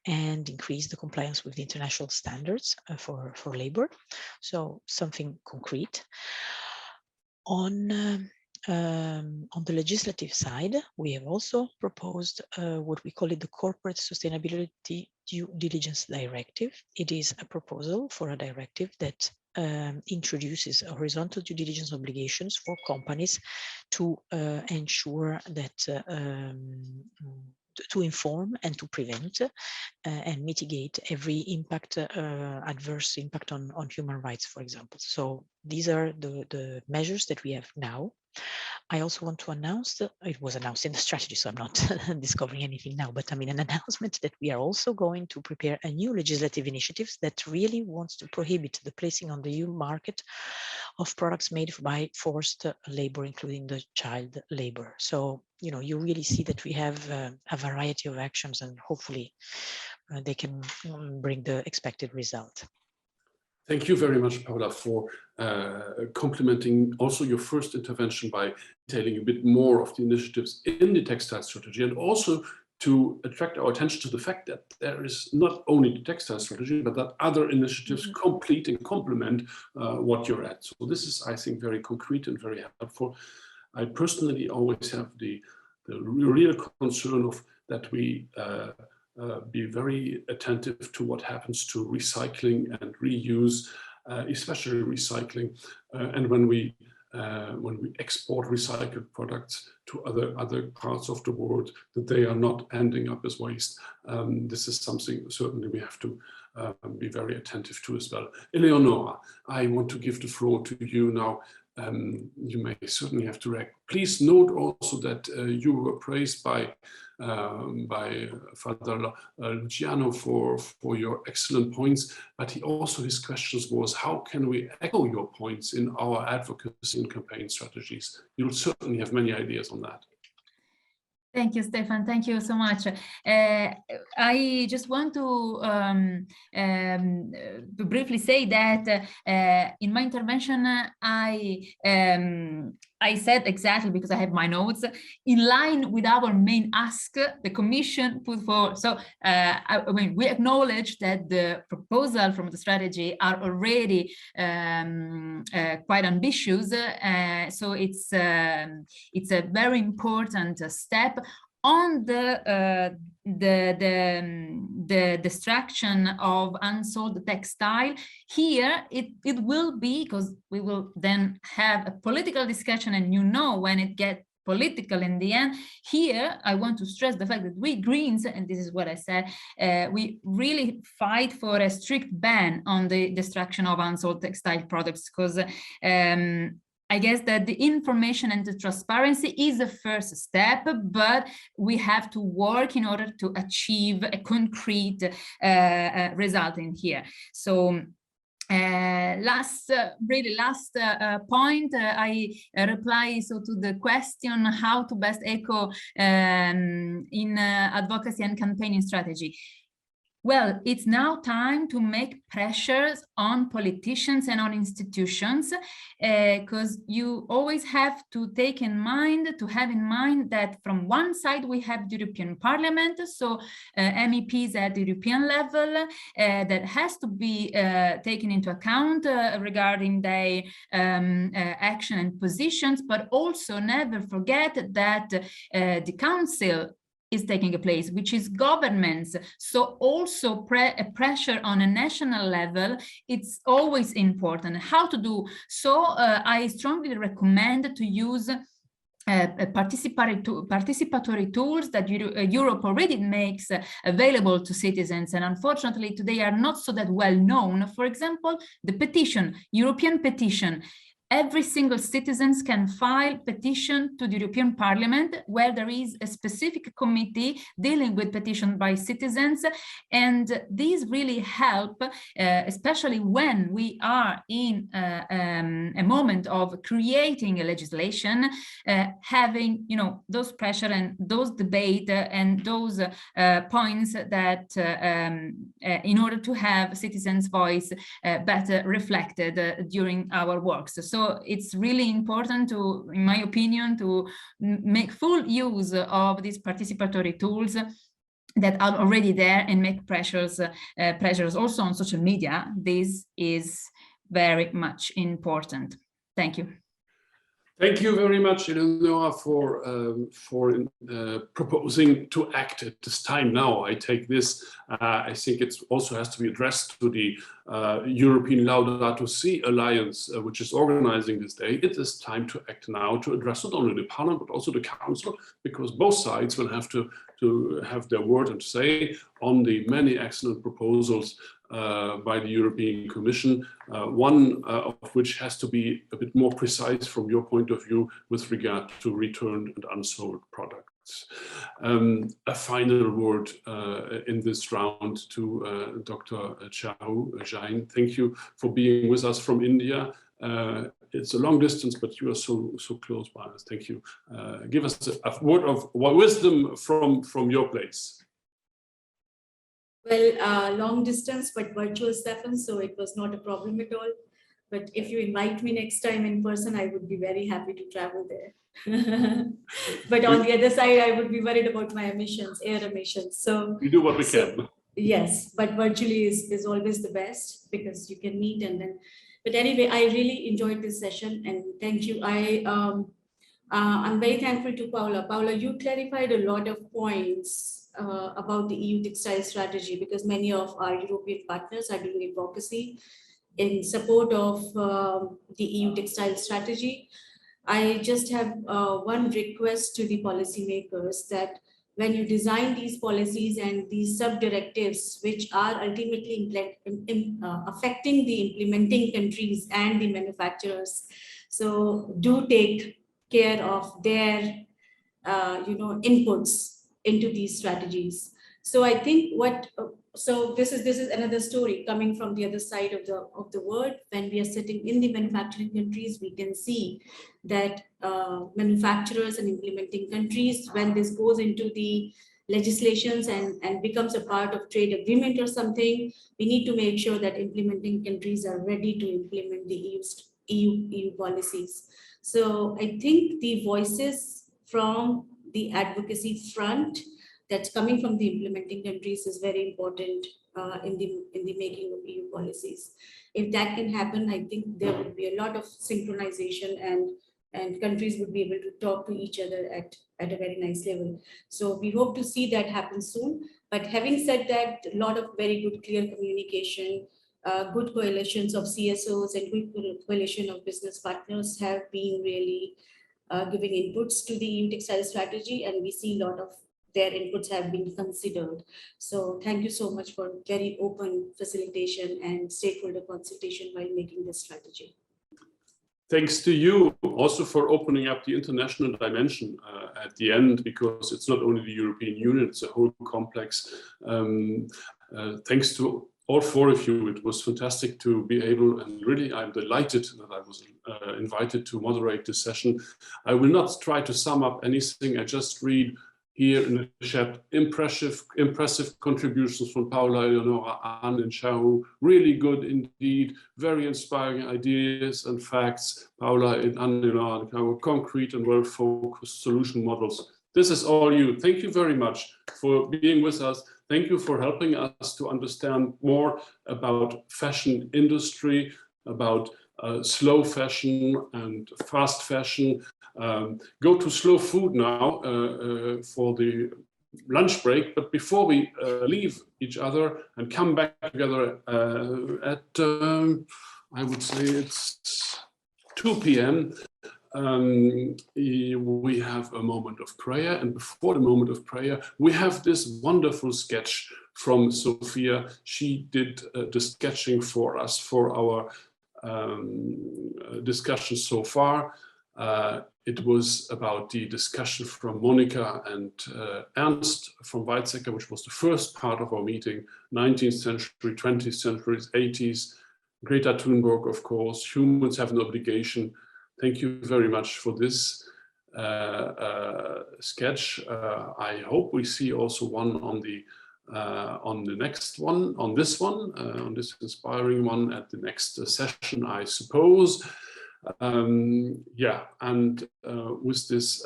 and increase the compliance with the international standards for labor. So something concrete. On the legislative side, we have also proposed what we call it the Corporate Sustainability Due Diligence Directive. It is a proposal for a directive that introduces horizontal due diligence obligations for companies to ensure that to inform and to prevent and mitigate every impact, adverse impact on human rights, for example. So these are the measures that we have now. I also want to announce that it was announced in the strategy, so I'm not discovering anything now, but I mean an announcement that we are also going to prepare a new legislative initiative that really wants to prohibit the placing on the EU market of products made by forced labor, including the child labor. So, you know, you really see that we have a variety of actions, and hopefully they can bring the expected result. Thank you very much, Paola, for complementing also your first intervention by detailing a bit more of the initiatives in the textile strategy, and also to attract our attention to the fact that there is not only the textile strategy, but that other initiatives complete and complement what you're at. So this is, I think, very concrete and very helpful. I personally always have the real concern of that we be very attentive to what happens to recycling and reuse, especially recycling, and when we export recycled products to other parts of the world, that they are not ending up as waste. This is something certainly we have to be very attentive to as well. Eleonora, I want to give the floor to you now. You may certainly have to react. Please note also that you were praised by Father Luciano for your excellent points, but his questions was, how can we echo your points in our advocacy and campaign strategies? You'll certainly have many ideas on that. Thank you, Stefan. Thank you so much. I just want to briefly say that in my intervention, I said exactly, because I have my notes, in line with our main ask, the Commission put forward. So I mean, we acknowledge that the proposal from the strategy are already quite ambitious. So it's a very important step on the destruction of unsold textile. Here it will be, because we will then have a political discussion, and you know when it gets political in the end. Here I want to stress the fact that we Greens, and this is what I said, we really fight for a strict ban on the destruction of unsold textile products, because I guess that the information and the transparency is the first step, but we have to work in order to achieve a concrete result in here. So last point, I reply to the question how to best echo in advocacy and campaigning strategy. Well, it's now time to make pressures on politicians and on institutions, because you always have to have in mind that from one side we have the European Parliament, so MEPs at the European level, that has to be taken into account regarding their action and positions, but also never forget that the Council is taking a place, which is governments. So also pressure on a national level, it's always important. How to do so? I strongly recommend to use participatory tools that Europe already makes available to citizens, and unfortunately today are not so that well known. For example, the petition, European petition. Every single citizen can file petition to the European Parliament, where there is a specific committee dealing with petition by citizens. And these really help, especially when we are in a moment of creating a legislation, having, you know, those pressure and those debate and those points that in order to have citizens' voice better reflected during our works. So it's really important to, in my opinion, to make full use of these participatory tools that are already there and make pressures also on social media. This is very much important. Thank you. Thank you very much, Eleonora, for proposing to act at this time now. I take this. I think it also has to be addressed to the European Laudato Si Alliance, which is organizing this day. It is time to act now to address not only the Parliament, but also the Council, because both sides will have to to have their word and say on the many excellent proposals by the European Commission, one of which has to be a bit more precise from your point of view with regard to returned and unsold products. A final word in this round to Dr. Chao Jain. Thank you for being with us from India. It's a long distance, but you are so close by us. Thank you. Give us a word of wisdom from your place. Well, long distance, but virtual, Stefan, so it was not a problem at all. But if you invite me next time in person, I would be very happy to travel there. But on the other side, I would be worried about my emissions, air emissions. So we do what we can. Yes, but virtually is always the best because you can meet and then. But anyway, I really enjoyed this session and thank you. I'm very thankful to Paula. Paula, you clarified a lot of points about the EU textile strategy because many of our European partners are doing advocacy in support of the EU textile strategy. I just have one request to the policymakers that when you design these policies and these sub-directives, which are ultimately affecting the implementing countries and the manufacturers, so do take care of their inputs into these strategies. So I think so this is another story coming from the other side of the world. When we are sitting in the manufacturing countries, we can see that manufacturers and implementing countries, when this goes into the legislations and becomes a part of trade agreement or something, we need to make sure that implementing countries are ready to implement the EU policies. So I think the voices from the advocacy front that's coming from the implementing countries is very important in the making of EU policies. If that can happen, I think there would be a lot of synchronization and countries would be able to talk to each other at a very nice level. So we hope to see that happen soon. But having said that, a lot of very good, clear communication, good coalitions of CSOs and good coalition of business partners have been really giving inputs to the EU textile strategy, and we see a lot of their inputs have been considered. So thank you so much for very open facilitation and stakeholder consultation while making this strategy. Thanks to you also for opening up the international dimension at the end, because it's not only the European Union, it's a whole complex. Thanks to all four of you. It was fantastic to be able, and really I'm delighted that I was invited to moderate this session. I will not try to sum up anything. I just read here in the chat, impressive contributions from Paula, Eleonora, Anne, and Chao. Really good indeed, very inspiring ideas and facts. Paula and Anne, Eleonora, concrete and well-focused solution models. This is all you. Thank you very much for being with us. Thank you for helping us to understand more about fashion industry, about slow fashion and fast fashion. Go to slow food now for the lunch break, but before we leave each other and come back together at, I would say it's 2 p.m. We have a moment of prayer, and before the moment of prayer, we have this wonderful sketch from Sophia. She did the sketching for us for our discussion so far. It was about the discussion from Monica and Ernst from Weizsäcker, which was the first part of our meeting, 19th century, 20th century, 80s. Greta Thunberg, of course, humans have an obligation. Thank you very much for this sketch. I hope we see also one on the next one, on this inspiring one at the next session, I suppose. Yeah, and with this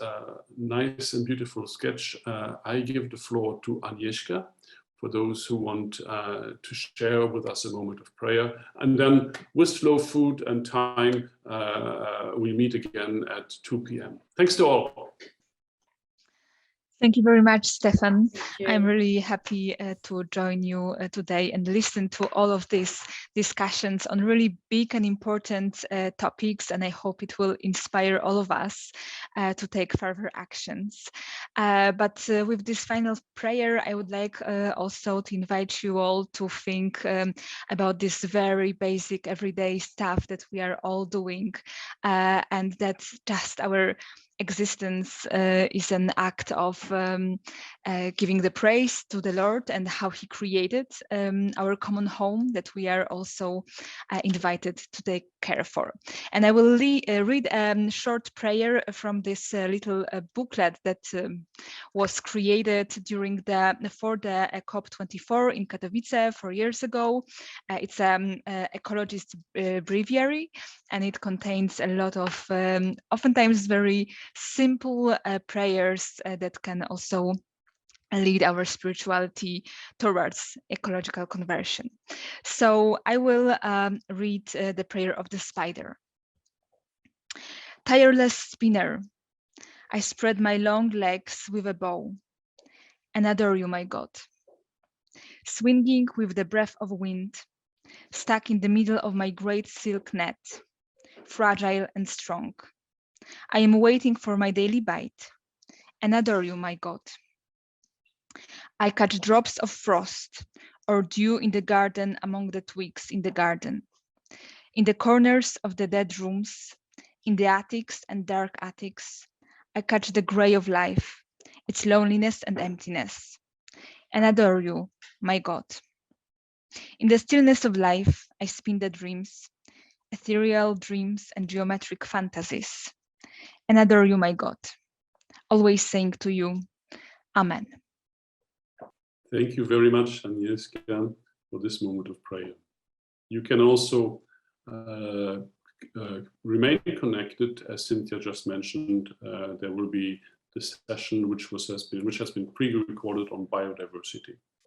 nice and beautiful sketch, I give the floor to Agnieszka for those who want to share with us a moment of prayer. And then with slow food and time, we meet again at 2 p.m. Thanks to all. Thank you very much, Stefan. I'm really happy to join you today and listen to all of these discussions on really big and important topics, and I hope it will inspire all of us to take further actions. But with this final prayer, I would like also to invite you all to think about this very basic everyday stuff that we are all doing, and that's just our existence is an act of giving the praise to the Lord and how He created our common home that we are also invited to take care for. And I will read a short prayer from this little booklet that was created during for the COP24 in Katowice 4 years ago. It's an ecologist breviary, and it contains a lot of oftentimes very simple prayers that can also lead our spirituality towards ecological conversion. So I will read the prayer of the spider. Tireless spinner, I spread my long legs with a bow and adore you, my God. Swinging with the breath of wind, stuck in the middle of my great silk net, fragile and strong. I am waiting for my daily bite and adore you, my God. I catch drops of frost or dew in the garden among the twigs in the garden, in the corners of the dead rooms, in the attics and dark attics. I catch the gray of life, its loneliness and emptiness, and adore you, my God. In the stillness of life, I spin the dreams, ethereal dreams and geometric fantasies, and adore you, my God, always saying to you, Amen. Thank you very much, Agnieszka, for this moment of prayer. You can also remain connected, as Cynthia just mentioned. There will be this session which has been pre-recorded on biodiversity.